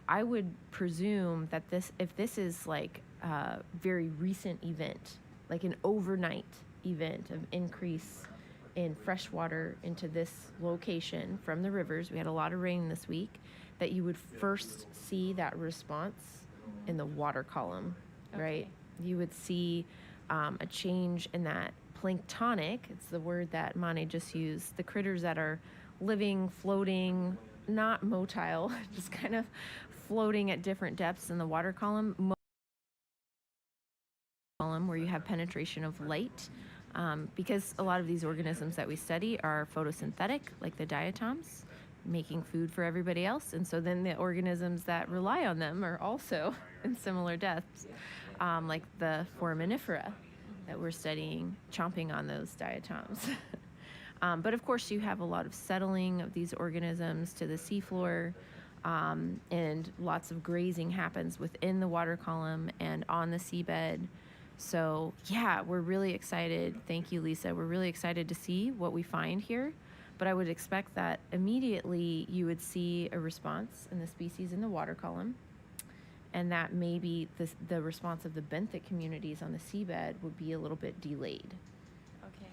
I would presume that if this is like a very recent event, like an overnight event of increase in fresh water into this location from the rivers, we had a lot of rain this week, that you would first see that response in the water column, right? You would see a change in that planktonic, it's the word that Mane just used, the critters that are living, floating, not motile, just kind of floating at different depths in the water column, where you have penetration of light, because a lot of these organisms that we study are photosynthetic, like the diatoms, making food for everybody else. And so then the organisms that rely on them are also in similar depths, like the foraminifera that we're studying, chomping on those diatoms. But of course, you have a lot of settling of these organisms to the seafloor, and lots of grazing happens within the water column and on the seabed. So yeah, we're really excited. Thank you, Lisa. We're really excited to see what we find here. But I would expect that immediately you would see a response in the species in the water column, and that maybe the response of the benthic communities on the seabed would be a little bit delayed. Okay.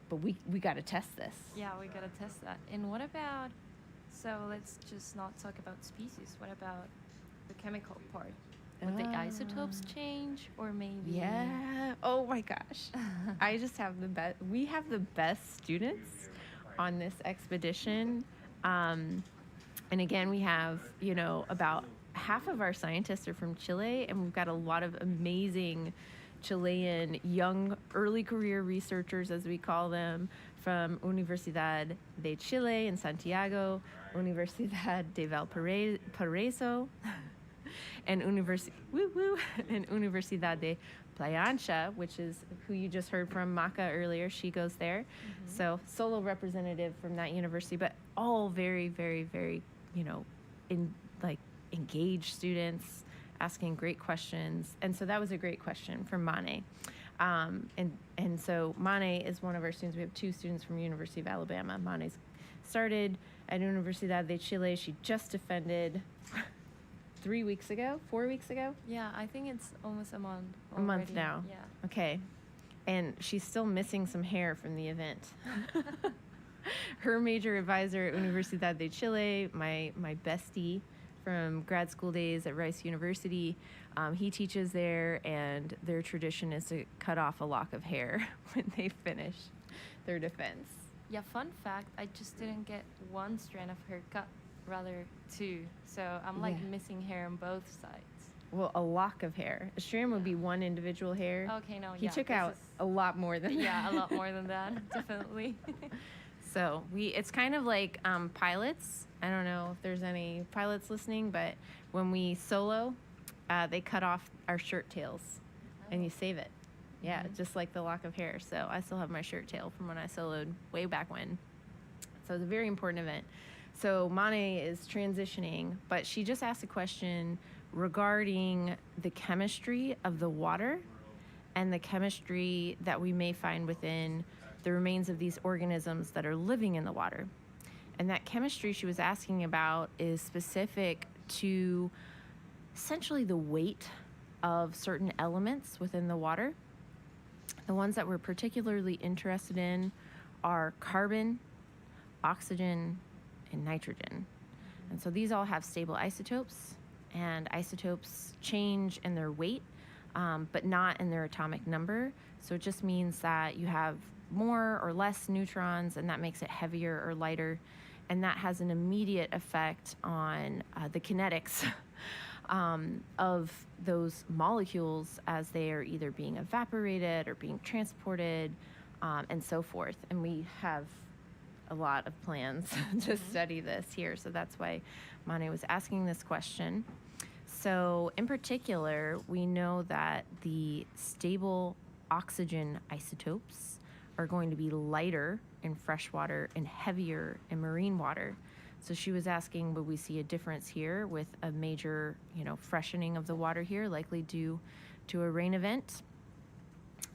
But we got to test this. Yeah, we gotta test that. And what about, so let's just not talk about species. What about the chemical part? Would the isotopes change, or maybe? Yeah. Oh my gosh. I just have we have the best students on this expedition. And again, we have, about half of our scientists are from Chile, and we've got a lot of amazing Chilean young early career researchers, as we call them, from Universidad de Chile in Santiago, Universidad de Valparaíso, and Universidad de Playa Ancha, which is who you just heard from, Maca, earlier. She goes there. Mm-hmm. So solo representative from that university, but all very, very, very, engaged students asking great questions. And so that was a great question from Mane. And so Mane is one of our students. We have two students from University of Alabama. Mane's started at Universidad de Chile. She just defended 4 weeks ago. Yeah, I think it's almost a month. A month already. now. Yeah. Okay. And she's still missing some hair from the event. Her major advisor at Universidad de Chile, my bestie from grad school days at Rice University, he teaches there, and their tradition is to cut off a lock of hair when they finish their defense. Yeah, fun fact, I just didn't get one strand of hair cut, rather two. So I'm like Yeah. missing hair on both sides. Well, a lock of hair. A strand would be one individual hair. Okay, no, He yeah. took this out is- a lot more than Yeah, that. a lot more than that, definitely. So it's kind of like pilots. I don't know if there's any pilots listening, but when we solo, they cut off our shirt tails, and you save it. Yeah, just like the lock of hair. So I still have my shirt tail from when I soloed way back when. So it's a very important event. So Mane is transitioning, but she just asked a question regarding the chemistry of the water and the chemistry that we may find within the remains of these organisms that are living in the water. And that chemistry she was asking about is specific to essentially the weight of certain elements within the water. The ones that we're particularly interested in are carbon, oxygen, and nitrogen. And so these all have stable isotopes, and isotopes change in their weight, but not in their atomic number. So it just means that you have more or less neutrons, and that makes it heavier or lighter. And that has an immediate effect on the kinetics of those molecules as they are either being evaporated or being transported, and so forth. And we have a lot of plans to study this here. So that's why Mane was asking this question. So in particular, we know that the stable oxygen isotopes are going to be lighter in freshwater and heavier in marine water. So she was asking, would we see a difference here with a major, freshening of the water here, likely due to a rain event,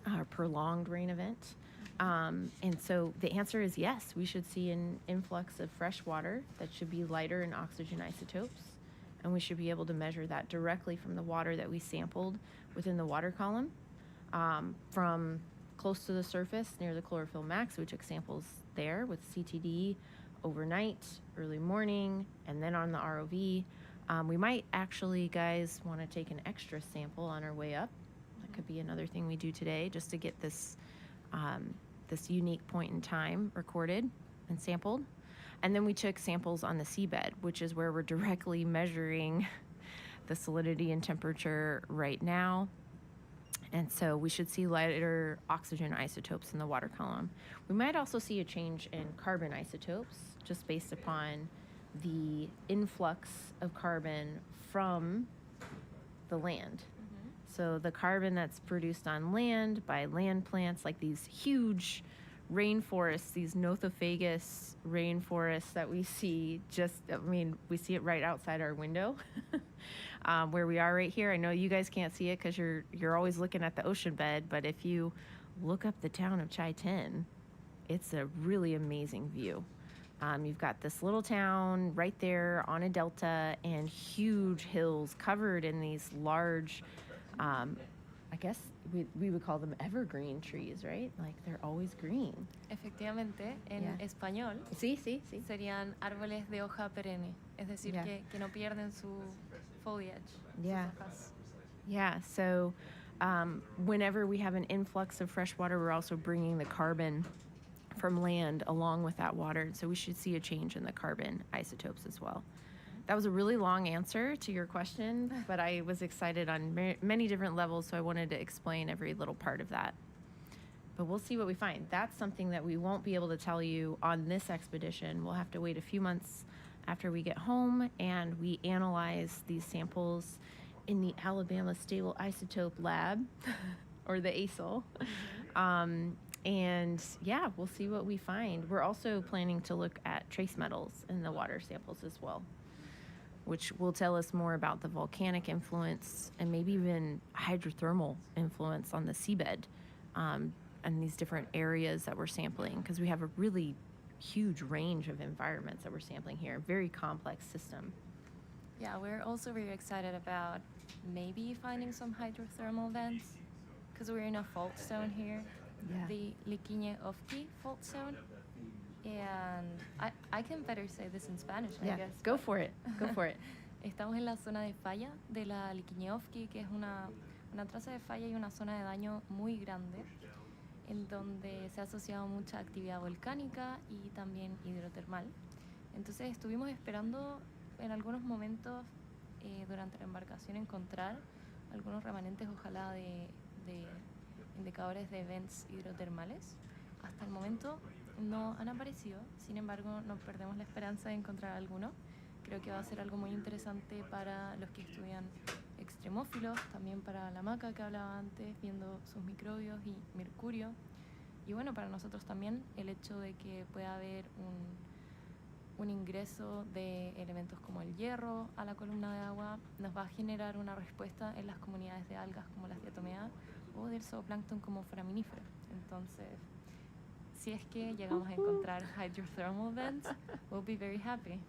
a prolonged rain event? And so the answer is yes. We should see an influx of fresh water that should be lighter in oxygen isotopes, and we should be able to measure that directly from the water that we sampled within the water column. From close to the surface near the chlorophyll max, we took samples there with CTD overnight, early morning, and then on the ROV. We might actually, guys, want to take an extra sample on our way up. That could be another thing we do today, just to get this this unique point in time recorded and sampled. And then we took samples on the seabed, which is where we're directly measuring the salinity and temperature right now. And so we should see lighter oxygen isotopes in the water column. We might also see a change in carbon isotopes just based upon the influx of carbon from the land. So the carbon that's produced on land by land plants, like these huge rainforests, these nothophagous rainforests that we see we see it right outside our window where we are right here. I know you guys can't see it because you're always looking at the ocean bed, but if you look up the town of Chaiten, it's a really amazing view. You've got this little town right there on a delta and huge hills covered in these large, I guess we would call them evergreen trees, right? Like they're always green. Efectivamente, en Yeah. español Sí. serían árboles de hoja perenne, es decir, Yeah. que no pierden su foliage, Yeah. sus hojas. Yeah, so whenever we have an influx of fresh water, we're also bringing the carbon from land along with that water. So we should see a change in the carbon isotopes as well. That was a really long answer to your question, but I was excited on many different levels, so I wanted to explain every little part of that. But we'll see what we find. That's something that we won't be able to tell you on this expedition. We'll have to wait a few months after we get home and we analyze these samples in the Alabama Stable Isotope Lab, or the ASIL. And yeah, we'll see what we find. We're also planning to look at trace metals in the water samples as well, which will tell us more about the volcanic influence and maybe even hydrothermal influence on the seabed and these different areas that we're sampling, because we have a really huge range of environments that we're sampling here. Very complex system. Yeah, we're also very excited about maybe finding some hydrothermal vents because we're in a fault zone here, Yeah. the Liquiñe-Ofqui fault zone. And I can better say this in Spanish, I Yeah, guess. go for it. Go for it. Estamos en la zona de falla de la Liquiñe-Ofqui, que es una traza de falla y una zona de daño muy grande, en donde se ha asociado mucha actividad volcánica y también hidrotermal. Entonces estuvimos esperando en algunos momentos durante la embarcación encontrar algunos remanentes, ojalá de indicadores de events hidrotermales. Hasta el momento no han aparecido, sin embargo no perdemos la esperanza de encontrar alguno. Creo que va a ser algo muy interesante para los que estudian extremófilos, también para la maca que hablaba antes, viendo sus microbios y mercurio. Y bueno, para nosotros también el hecho de que pueda haber un ingreso de elementos como el hierro a la columna de agua nos va a generar una respuesta en las comunidades de algas como las diatomeae o del zooplancton como foraminífero. Entonces, si es que llegamos a encontrar hydrothermal vents, we'll be very happy.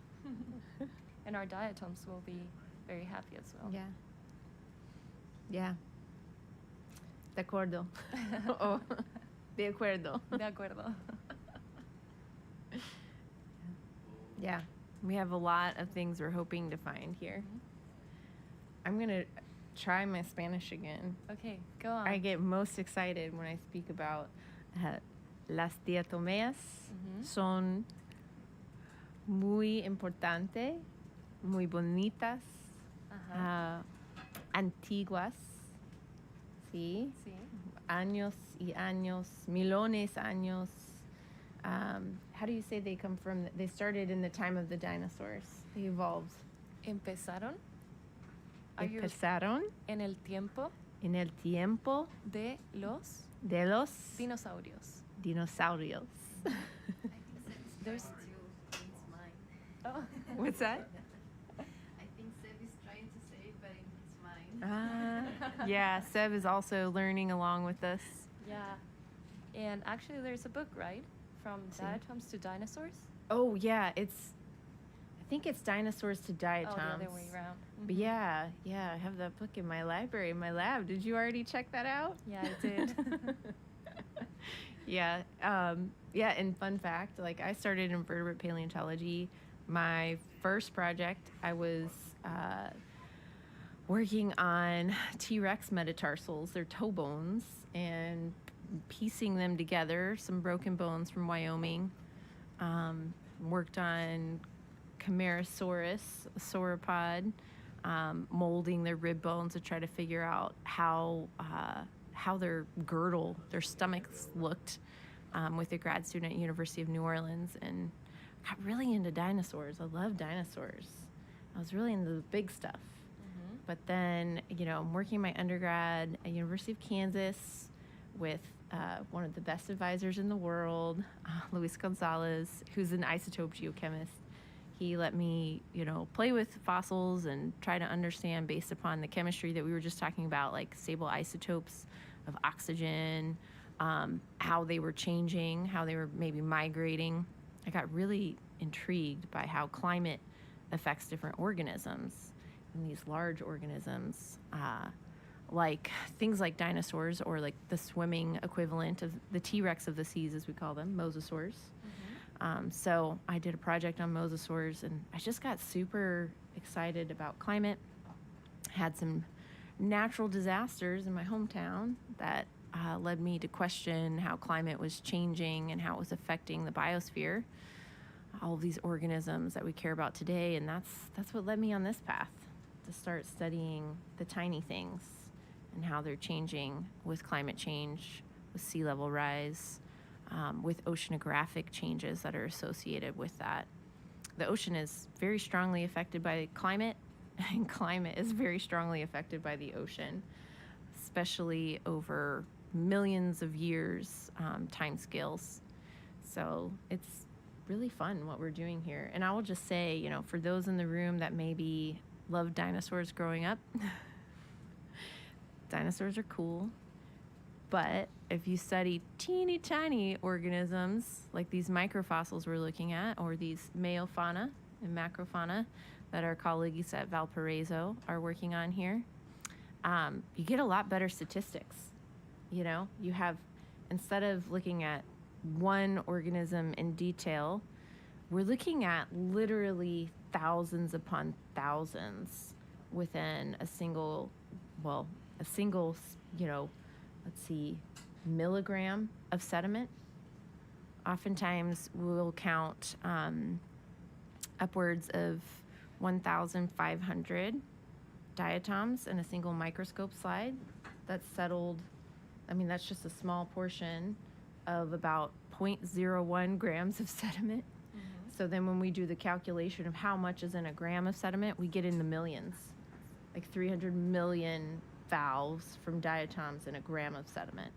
And our diatoms will be very happy as well. Yeah. Yeah. De acuerdo. Oh, de acuerdo. De acuerdo. Yeah. We have a lot of things we're hoping to find here. I'm going to try my Spanish again. Okay, go on. I get most excited when I speak about las diatomeas son muy importantes, muy bonitas, antiguas, ¿sí? Sí. Años y años, milones años. How do you say they come from? They started in the time of the dinosaurs. They evolved. Empezaron. Are you Empezaron en el tiempo en el tiempo de los de los dinosaurios. dinosaurios. There's means mine. oh. What's that? I think Seb is trying to say it, but it means mine. Yeah, Seb is also learning along with us. Yeah. And actually there's a book, right? From Sí. diatoms to dinosaurs? Oh yeah, I think it's dinosaurs to Oh, diatoms. the other way around. But yeah, I have that book in my library, in my lab. Did you already check that out? Yeah, I did. Yeah. And fun fact, like I started invertebrate paleontology. My first project, I was working on T-Rex metatarsals, their toe bones, and piecing them together, some broken bones from Wyoming. Worked on Camarasaurus, a sauropod, molding their rib bones to try to figure out how their girdle, their stomachs looked with a grad student at University of New Orleans, and got really into dinosaurs. I love dinosaurs. I was really into the big stuff. But then, I'm working my undergrad at University of Kansas with one of the best advisors in the world, Luis Gonzalez, who's an isotope geochemist. He let me, play with fossils and try to understand based upon the chemistry that we were just talking about, like stable isotopes of oxygen, how they were changing, how they were maybe migrating. I got really intrigued by how climate affects different organisms, and these large organisms, like things like dinosaurs, or like the swimming equivalent of the T-Rex of the seas, as we call them, mosasaurs. So I did a project on mosasaurs, and I just got super excited about climate. Had some natural disasters in my hometown that led me to question how climate was changing and how it was affecting the biosphere, all of these organisms that we care about today. And that's what led me on this path, to start studying the tiny things and how they're changing with climate change, with sea level rise, with oceanographic changes that are associated with that. The ocean is very strongly affected by climate, and climate is very strongly affected by the ocean, especially over millions of years time scales. So it's really fun what we're doing here. And I will just say, for those in the room that maybe loved dinosaurs growing up, dinosaurs are cool, but if you study teeny tiny organisms like these microfossils we're looking at, or these meiofauna and macrofauna that our colleagues at Valparaiso are working on here, you get a lot better statistics. You know, you have, instead of looking at one organism in detail, we're looking at literally thousands upon thousands within a single, you know, let's see, milligram of sediment. Oftentimes we'll count upwards of 1,500 diatoms in a single microscope slide that's settled. I mean, that's just a small portion of about 0.01 grams of sediment. So then when we do the calculation of how much is in a gram of sediment, we get in the millions, like 300 million valves from diatoms in a gram of sediment.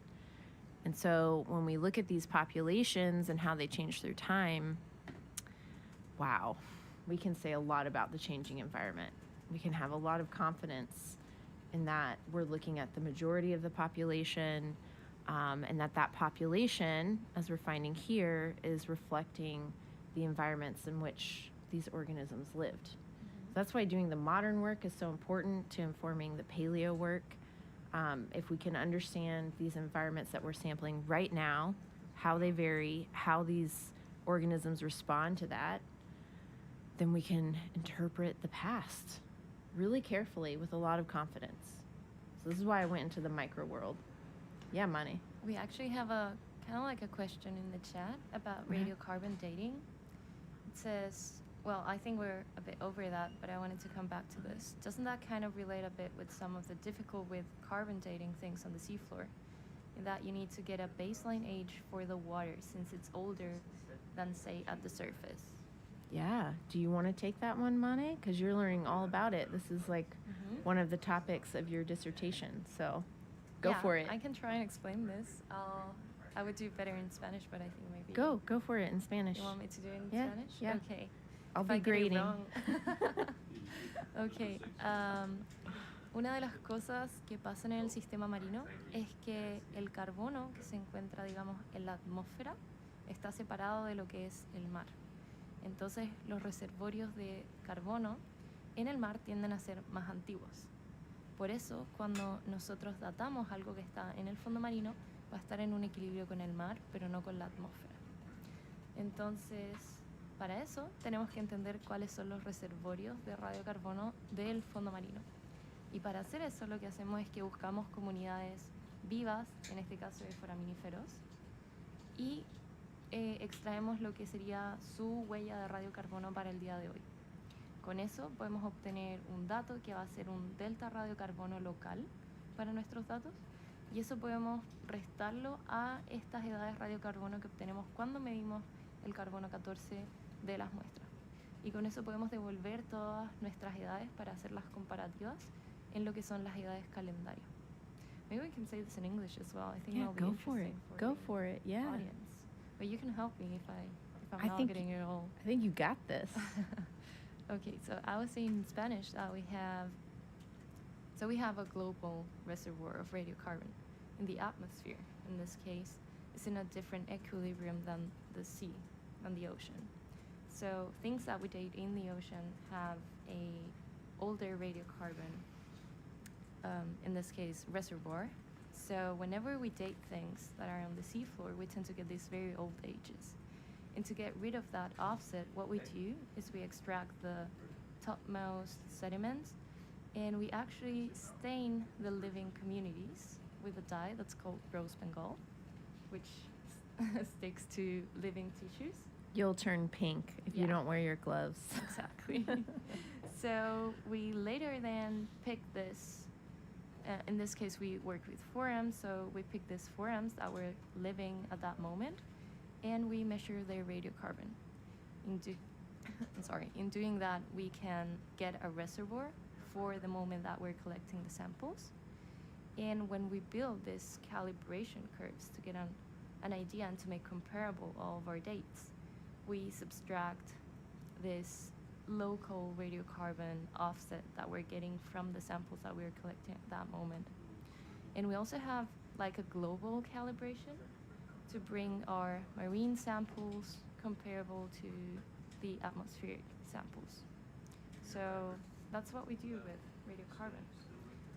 And so when we look at these populations and how they change through time, wow, we can say a lot about the changing environment. We can have a lot of confidence in that we're looking at the majority of the population, and that population, as we're finding here, is reflecting the environments in which these organisms lived. So that's why doing the modern work is so important to informing the paleo work. If we can understand these environments that we're sampling right now, how they vary, how these organisms respond to that, then we can interpret the past really carefully with a lot of confidence. So this is why I went into the micro world. Yeah, Mani. We actually have a kind of like a question in the chat about radiocarbon dating. It says, well, I think we're a bit over that, but I wanted to come back to this. Doesn't that kind of relate a bit with some of the difficult with carbon dating things on the seafloor? In that you need to get a baseline age for the water since it's older than, say, at the surface. Yeah. Do you want to take that one, Mane? Because you're learning all about it. This is like one of the topics of your dissertation. So go for it. I can try and explain this. I would do better in Spanish, but I think maybe... Go for it in Spanish. You want me to do it in Yeah, Spanish? yeah. Okay. I'll If be I get it grading. wrong. Ok. Una de las cosas que pasan en el sistema marino es que el carbono que se encuentra, digamos, en la atmósfera está separado de lo que es el mar. Entonces, los reservorios de carbono en el mar tienden a ser más antiguos. Por eso, cuando nosotros datamos algo que está en el fondo marino, va a estar en un equilibrio con el mar, pero no con la atmósfera. Entonces, para eso tenemos que entender cuáles son los reservorios de radiocarbono del fondo marino. Y para hacer eso lo que hacemos es que buscamos comunidades vivas, en este caso de foraminíferos, y extraemos lo que sería su huella de radiocarbono para el día de hoy. Con eso podemos obtener un dato que va a ser un delta radiocarbono local para nuestros datos, y eso podemos restarlo a estas edades radiocarbono que obtenemos cuando medimos el carbono 14 de las muestras. Y con eso podemos devolver todas nuestras edades para hacer las comparativas en lo que son las edades calendario. Maybe we can say this in English as well. I think Yeah, that'll be go for it. interesting Go for it. Yeah. audience. But you can help me if I'm I not think- getting it all. I think you got this. Okay, so I was saying in Spanish that we have a global reservoir of radiocarbon in the atmosphere. In this case, it's in a different equilibrium than the sea, than the ocean. So things that we date in the ocean have a older radiocarbon, in this case, reservoir. So whenever we date things that are on the seafloor, we tend to get these very old ages. And to get rid of that offset, what we do is we extract the topmost sediments, and we actually stain the living communities with a dye that's called rose Bengal, which sticks to living tissues. You'll turn pink if you Yeah. don't wear your gloves. Exactly. So we later then pick this. In this case, we work with forams, so we pick these forams that were living at that moment, and we measure their radiocarbon. In doing that, we can get a reservoir for the moment that we're collecting the samples. And when we build these calibration curves to get an idea and to make comparable all of our dates, we subtract this local radiocarbon offset that we're getting from the samples that we're collecting at that moment. And we also have like a global calibration to bring our marine samples comparable to the atmospheric samples. So that's what we do with radiocarbon.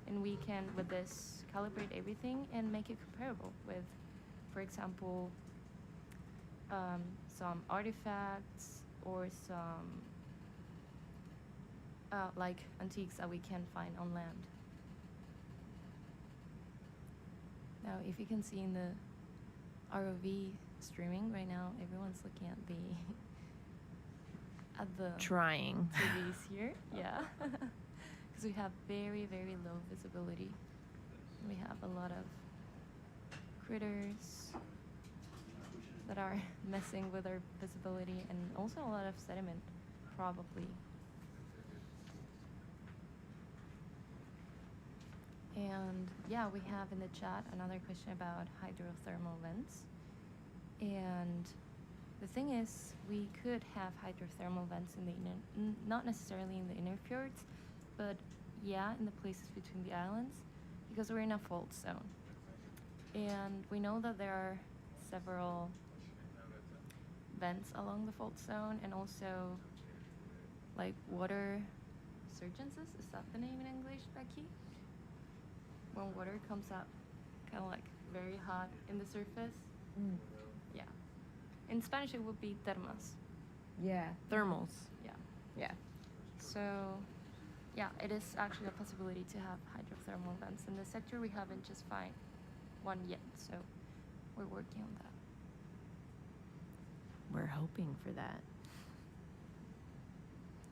And we can, with this, calibrate everything and make it comparable with, for example, some artifacts or some like antiques that we can find on land. Now, if you can see in the ROV streaming right now, everyone's looking at the Trying. TVs here. Yeah, because we have very, very low visibility. We have a lot of critters that are messing with our visibility, and also a lot of sediment, probably. And yeah, we have in the chat another question about hydrothermal vents. And the thing is, we could have hydrothermal vents in the inner, not necessarily in the inner fjords, but yeah, in the places between the islands, because we're in a fault zone. And we know that there are several vents along the fault zone, and also like water surgences. Is that the name in English, Becky? When water comes up kind of like very hot in the surface. Yeah. In Spanish it would be termas. Yeah, thermals. Yeah. Yeah. So yeah, it is actually a possibility to have hydrothermal vents in the sector. We haven't just found one yet, so we're working on that. We're hoping for that.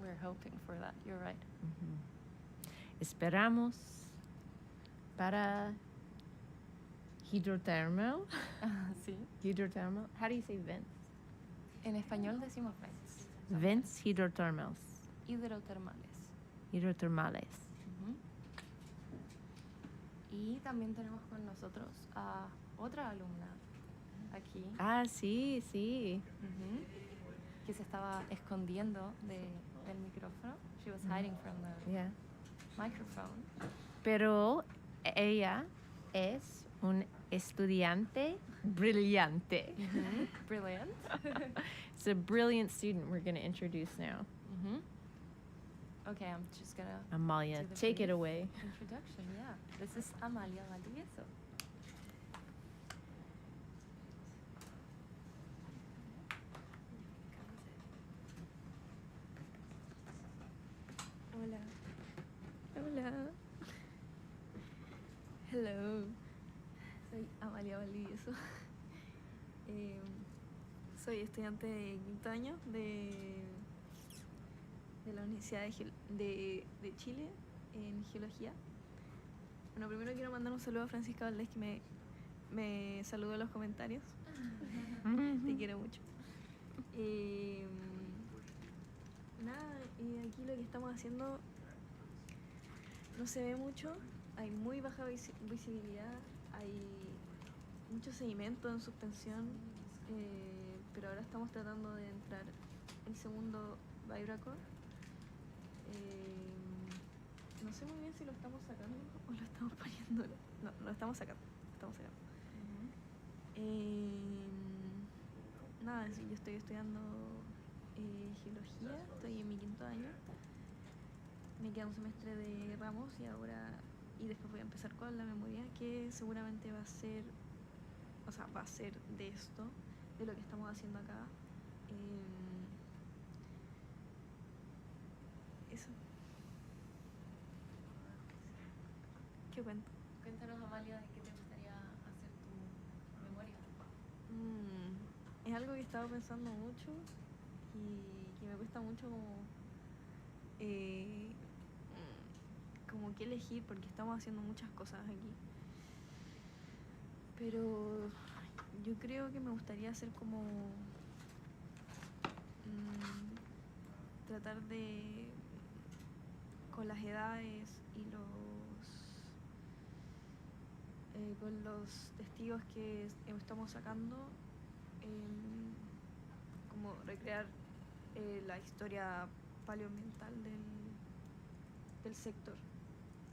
We're hoping for that. You're right. Esperamos para hydrothermal. Sí. Hydrothermal. How do you say vents? En español decimos vents. Vents hydrothermals. Hidrotermales. Hydrothermales. Ujú. Y también tenemos con nosotros a otra alumna aquí. Ah, sí, sí. Ujú. Que se estaba escondiendo del micrófono. She was hiding from the Yeah. microphone. Pero ella es un estudiante brillante. Brilliant. It's a brilliant student we're going to introduce now. Mhm. Okay, I'm just gonna Amalia, do the take it brief away. Introduction, yeah. This is Amalia Valdivieso. Hola. Hola. Hello. Soy Amalia Valdivieso. Soy estudiante de quinto año de la Universidad de Chile en Geología. Bueno, primero quiero mandar un saludo a Francisca Valdés, que me saludó en los comentarios. Te quiero mucho. Nada, aquí lo que estamos haciendo no se ve mucho, hay muy baja visibilidad, hay mucho sedimento en suspensión, pero ahora estamos tratando de entrar el segundo vibrocorer. No sé muy bien si lo estamos sacando o lo estamos poniendo. No, lo estamos sacando. Nada, sí, yo estoy estudiando geología, estoy en mi quinto año. Me queda un semestre de ramos y después voy a empezar con la memoria, que seguramente va a ser de esto, de lo que estamos haciendo acá. Eso. ¿Qué cuento? Cuéntanos, Amalia, de qué te gustaría hacer tu memoria. Es algo que he estado pensando mucho y que me cuesta mucho como que elegir, porque estamos haciendo muchas cosas aquí. Pero yo creo que me gustaría hacer como tratar de, con las edades y con los testigos que estamos sacando, como recrear la historia paleoambiental del sector.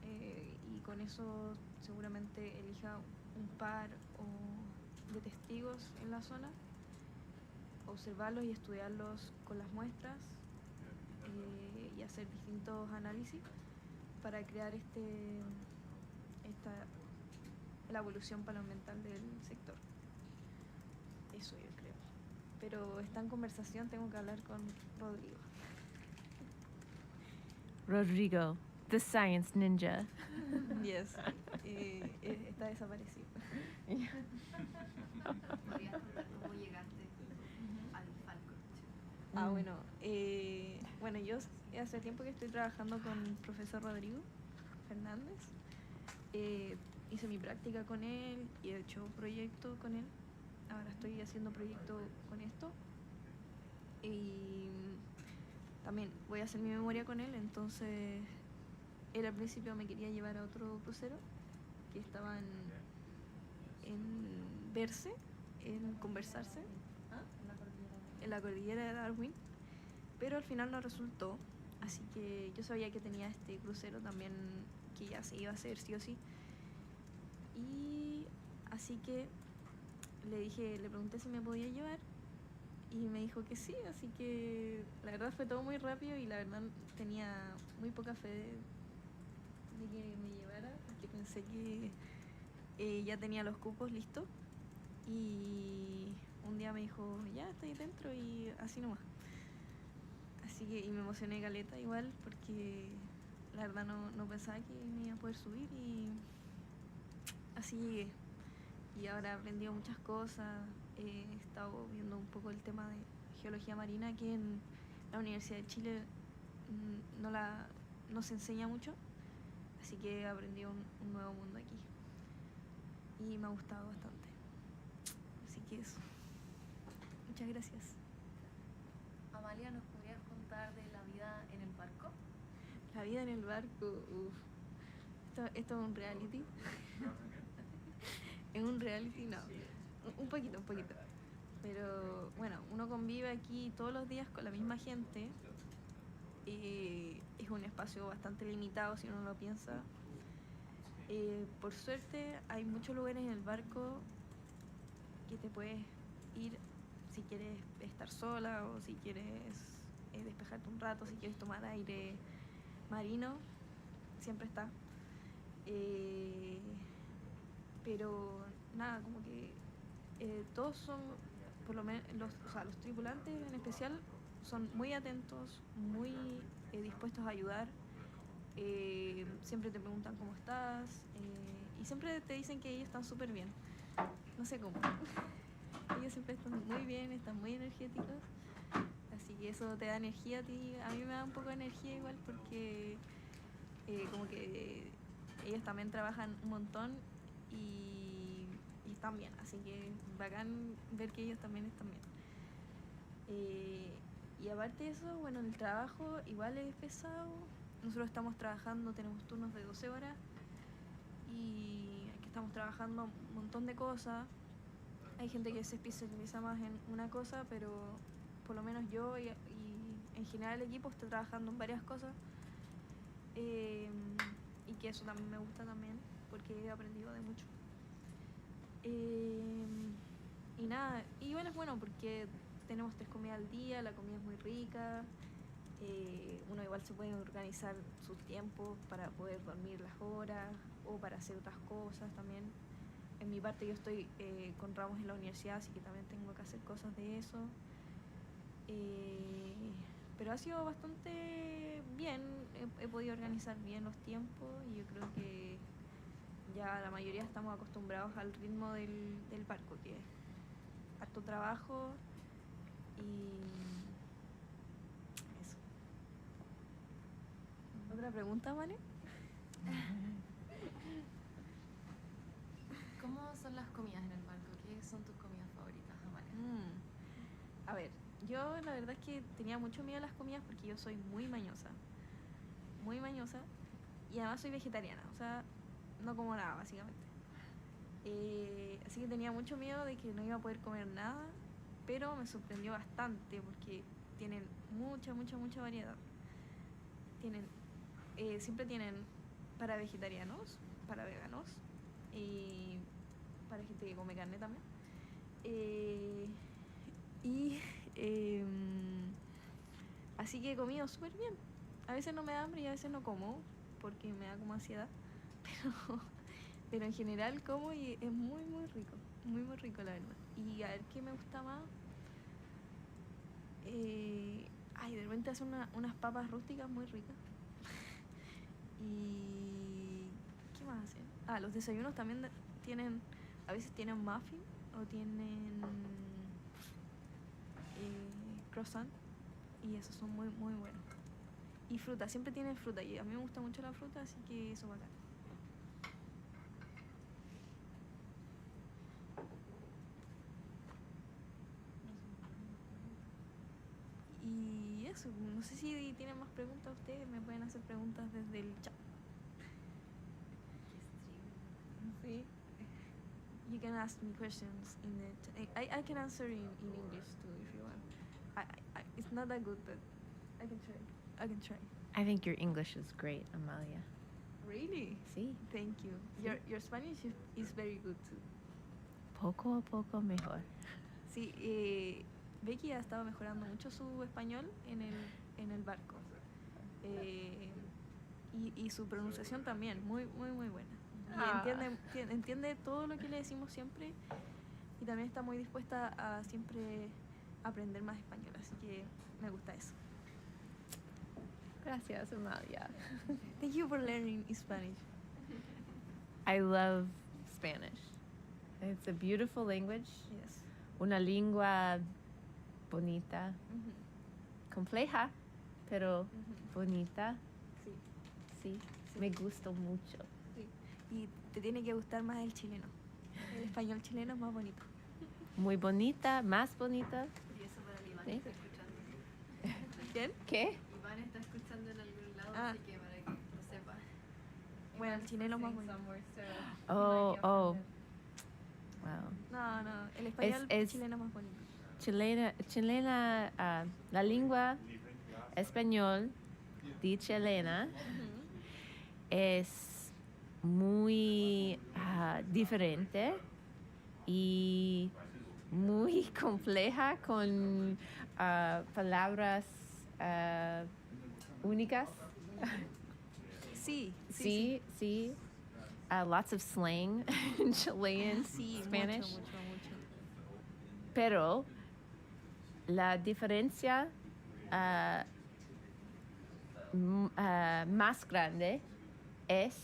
Y con eso seguramente elija un par de testigos en la zona, observarlos y estudiarlos con las muestras y hacer distintos análisis para crear la evolución paleoambiental del sector. Eso yo creo. Pero está en conversación, tengo que hablar con Rodrigo. Rodrigo, the science ninja. Yes, está desaparecido. ¿Podrías contar cómo llegaste al Falcon? Bueno, yo hace tiempo que estoy trabajando con el profesor Rodrigo Fernández. Hice mi práctica con él y he hecho un proyecto con él. Ahora estoy haciendo proyecto con esto. Y también voy a hacer mi memoria con él, entonces él al principio me quería llevar a otro crucero que estaban en verse, en conversarse, en la cordillera de Darwin, pero al final no resultó, así que yo sabía que tenía este crucero también que ya se iba a hacer sí o sí, y así que le pregunté si me podía llevar y me dijo que sí, así que la verdad fue todo muy rápido y la verdad tenía muy poca fe de que me llevara, porque pensé que ya tenía los cupos listos y un día me dijo, ya estoy dentro y así nomás. Así que, y me emocioné caleta igual porque la verdad no pensaba que me iba a poder subir y así llegué. Y ahora he aprendido muchas cosas, he estado viendo un poco el tema de geología marina que en la Universidad de Chile no se enseña mucho, así que he aprendido un nuevo mundo aquí y me ha gustado bastante. Así que eso. Muchas gracias. Amalia, ¿nos podrías contar de la vida en el barco? La vida en el barco, uff. Esto es un reality. En un reality no. Un poquito. Pero bueno, uno convive aquí todos los días con la misma gente. Es un espacio bastante limitado si uno lo piensa. Por suerte hay muchos lugares en el barco que te puedes ir si quieres estar sola o si quieres despejarte un rato, si quieres tomar aire marino, siempre está. Pero nada, como que todos son, por lo menos los tripulantes en especial, son muy atentos, muy dispuestos a ayudar. Siempre te preguntan cómo estás y siempre te dicen que ellos están súper bien. No sé cómo. Ellos siempre están muy bien, están muy energéticos. Así que eso te da energía a ti. A mí me da un poco de energía igual porque como que ellos también trabajan un montón y están bien. Así que bacán ver que ellos también están bien. Y aparte de eso, bueno, el trabajo igual es pesado. Nosotros estamos trabajando, tenemos turnos de 12 horas y aquí estamos trabajando un montón de cosas. Hay gente que se especializa más en una cosa, pero por lo menos yo y en general el equipo está trabajando en varias cosas. Y que eso también me gusta también, porque he aprendido de mucho. Y nada, igual es bueno porque tenemos 3 comidas al día, la comida es muy rica. Uno igual se puede organizar sus tiempos para poder dormir las horas o para hacer otras cosas también. En mi parte yo estoy con ramos en la universidad, así que también tengo que hacer cosas de eso. Pero ha sido bastante bien, he podido organizar bien los tiempos y yo creo que ya la mayoría estamos acostumbrados al ritmo del barco, que es harto trabajo y eso. ¿Otra pregunta, Vale? ¿Cómo son las comidas en el barco? ¿Qué son tus comidas favoritas, Amalia? A ver, yo la verdad es que tenía mucho miedo a las comidas porque yo soy muy mañosa y además soy vegetariana, o sea, no como nada básicamente. Así que tenía mucho miedo de que no iba a poder comer nada, pero me sorprendió bastante porque tienen mucha variedad. Siempre tienen para vegetarianos, para veganos y para gente que come carne también. Y así que he comido súper bien. A veces no me da hambre y a veces no como porque me da como ansiedad. Pero en general como y es muy muy rico. Muy muy rico la verdad. Y a ver qué me gusta más. De repente hacen unas papas rústicas muy ricas. Y ¿qué más hacen? Los desayunos también tienen, a veces tienen muffin o tienen croissant y esos son muy muy buenos. Y fruta, siempre tienen fruta y a mí me gusta mucho la fruta, así que eso bacán. Y eso, no sé si tienen más preguntas ustedes, me pueden hacer preguntas desde el chat. Sí. You can ask me questions in it. I can answer in English too if you want. It's not that good, but I can try. I can try. I think your English is great, Amalia. Really? Sí. Thank you. Your Spanish is very good too. Poco a poco mejor. Sí, Becky ha estado mejorando mucho su español en el barco. Y su pronunciación también, muy muy muy buena. Y entiende todo lo que le decimos siempre y también está muy dispuesta a siempre aprender más español, así que me gusta eso. Gracias, Amalia. Thank you for learning Spanish. I love Spanish. It's a beautiful language. Yes. Una lengua bonita, compleja, pero bonita. Sí, Sí, Sí. me gustó mucho. sí. Y te tiene que gustar más el chileno. El español chileno es más bonito. Muy bonita, más bonita. Y eso para el Iván ¿Sí? está escuchando. ¿Quién? ¿Qué? Iván está escuchando en algún lado, Ah. así que para que lo sepa. Bueno, el chileno es más bonito. Oh. Wow. No, el español Es- chileno es más bonito. Chilena, la lengua español de chilena es muy diferente y muy compleja con palabras únicas. Sí. Sí. Lots of slang in Chilean Sí, Spanish. mucho. Pero la diferencia más grande es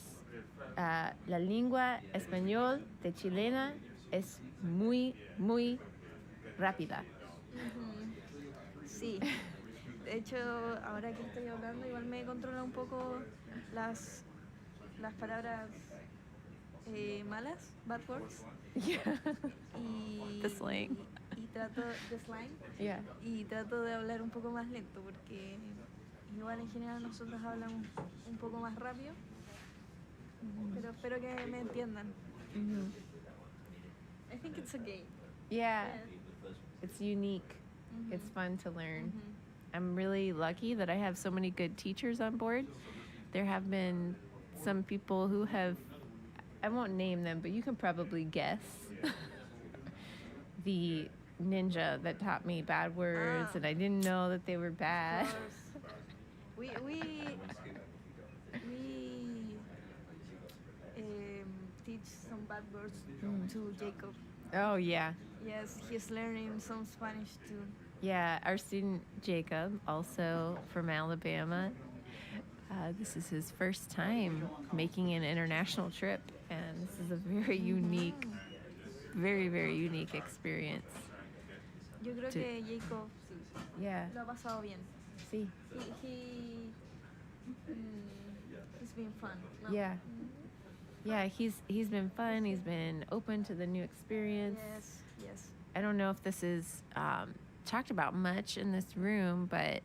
la lengua español de chilena es muy, muy rápida. Sí. De hecho, ahora que estoy hablando, igual me controla un poco las palabras malas, bad words. Y, The slang. Y trato de slang. Yeah. Y trato de hablar un poco más lento porque igual en general nosotros hablamos un poco más rápido. Pero espero que me entiendan. I think it's okay. Yeah. It's unique. It's fun to learn. I'm really lucky that I have so many good teachers on board. There have been some people who have, I won't name them, but you can probably guess. The ninja that taught me bad words and I didn't know that they were bad. We teach some bad words to Jacob. Oh, yeah. Yes, he's learning some Spanish too. Yeah, our student Jacob, also from Alabama, this is his first time making an international trip, and this is a very unique, very unique experience. Yo creo que Jacob Yeah, lo ha pasado bien. sí, He's been fun. No? yeah. Yeah, he's been fun, he's been open to the new experience. Yes. I don't know if this is talked about much in this room, but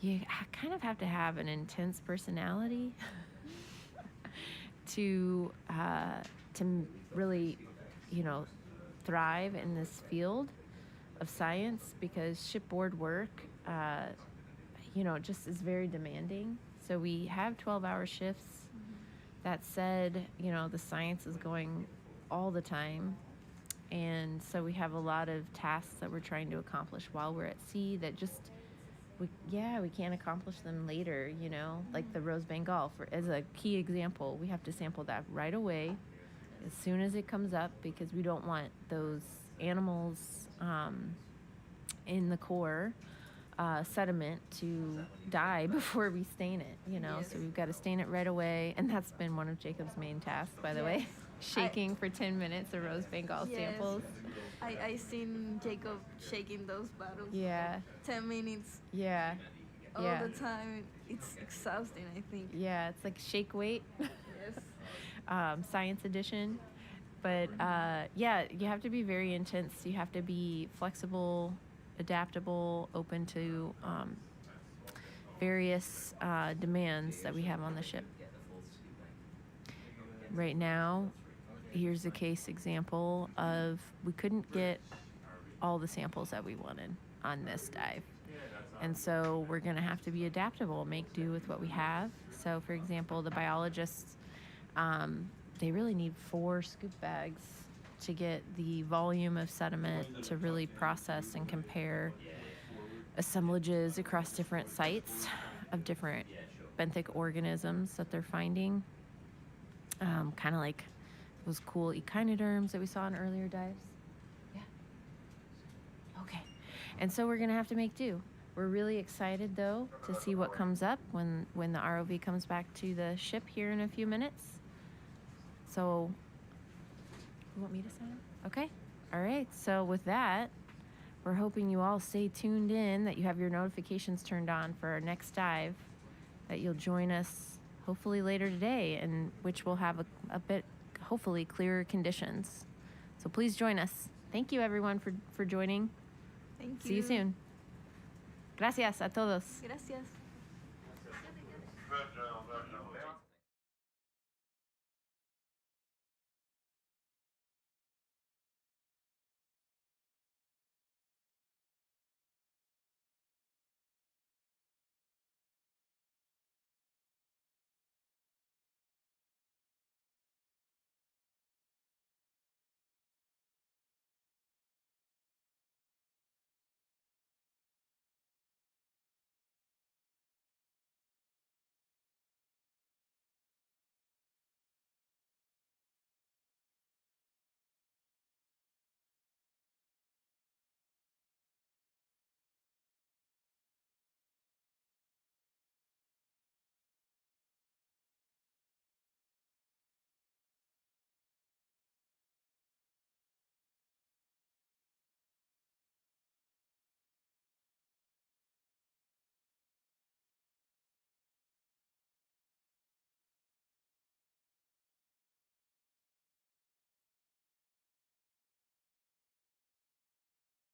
you kind of have to have an intense personality to really, thrive in this field of science, because shipboard work, just is very demanding. So we have 12-hour shifts. That said, the science is going all the time. And so we have a lot of tasks that we're trying to accomplish while we're at sea that just, we can't accomplish them later, you know, like the rose Bengal, as a key example. We have to sample that right away as soon as it comes up, because we don't want those animals in the core sediment to die before we stain it, you know. Yes. So we've got to stain it right away, and that's been one of Jacob's main tasks, by the way. Shaking for 10 minutes the rose Bengal samples. I seen Jacob shaking those bottles. Yeah. 10 minutes Yeah. all Yeah. the time. It's exhausting, I think. Yeah, it's like shake weight. Yes. Science edition. But yeah, you have to be very intense. You have to be flexible, adaptable, open to various demands that we have on the ship. Right now, here's a case example of we couldn't get all the samples that we wanted on this dive. And so we're going to have to be adaptable, make do with what we have. So, for example, the biologists, they really need 4 scoop bags to get the volume of sediment to really process and compare assemblages across different sites of different benthic organisms that they're finding. Kind of like those cool echinoderms that we saw in earlier dives. Yeah. Okay. And so we're going to have to make do. We're really excited, though, to see what comes up when the ROV comes back to the ship here in a few minutes. So, you want me to sign? Okay. All right. So with that, we're hoping you all stay tuned in, that you have your notifications turned on for our next dive, that you'll join us hopefully later today, and which will have a bit, hopefully, clearer conditions. So please join us. Thank you, everyone, for joining. Thank you. See you soon. Gracias a todos. Gracias.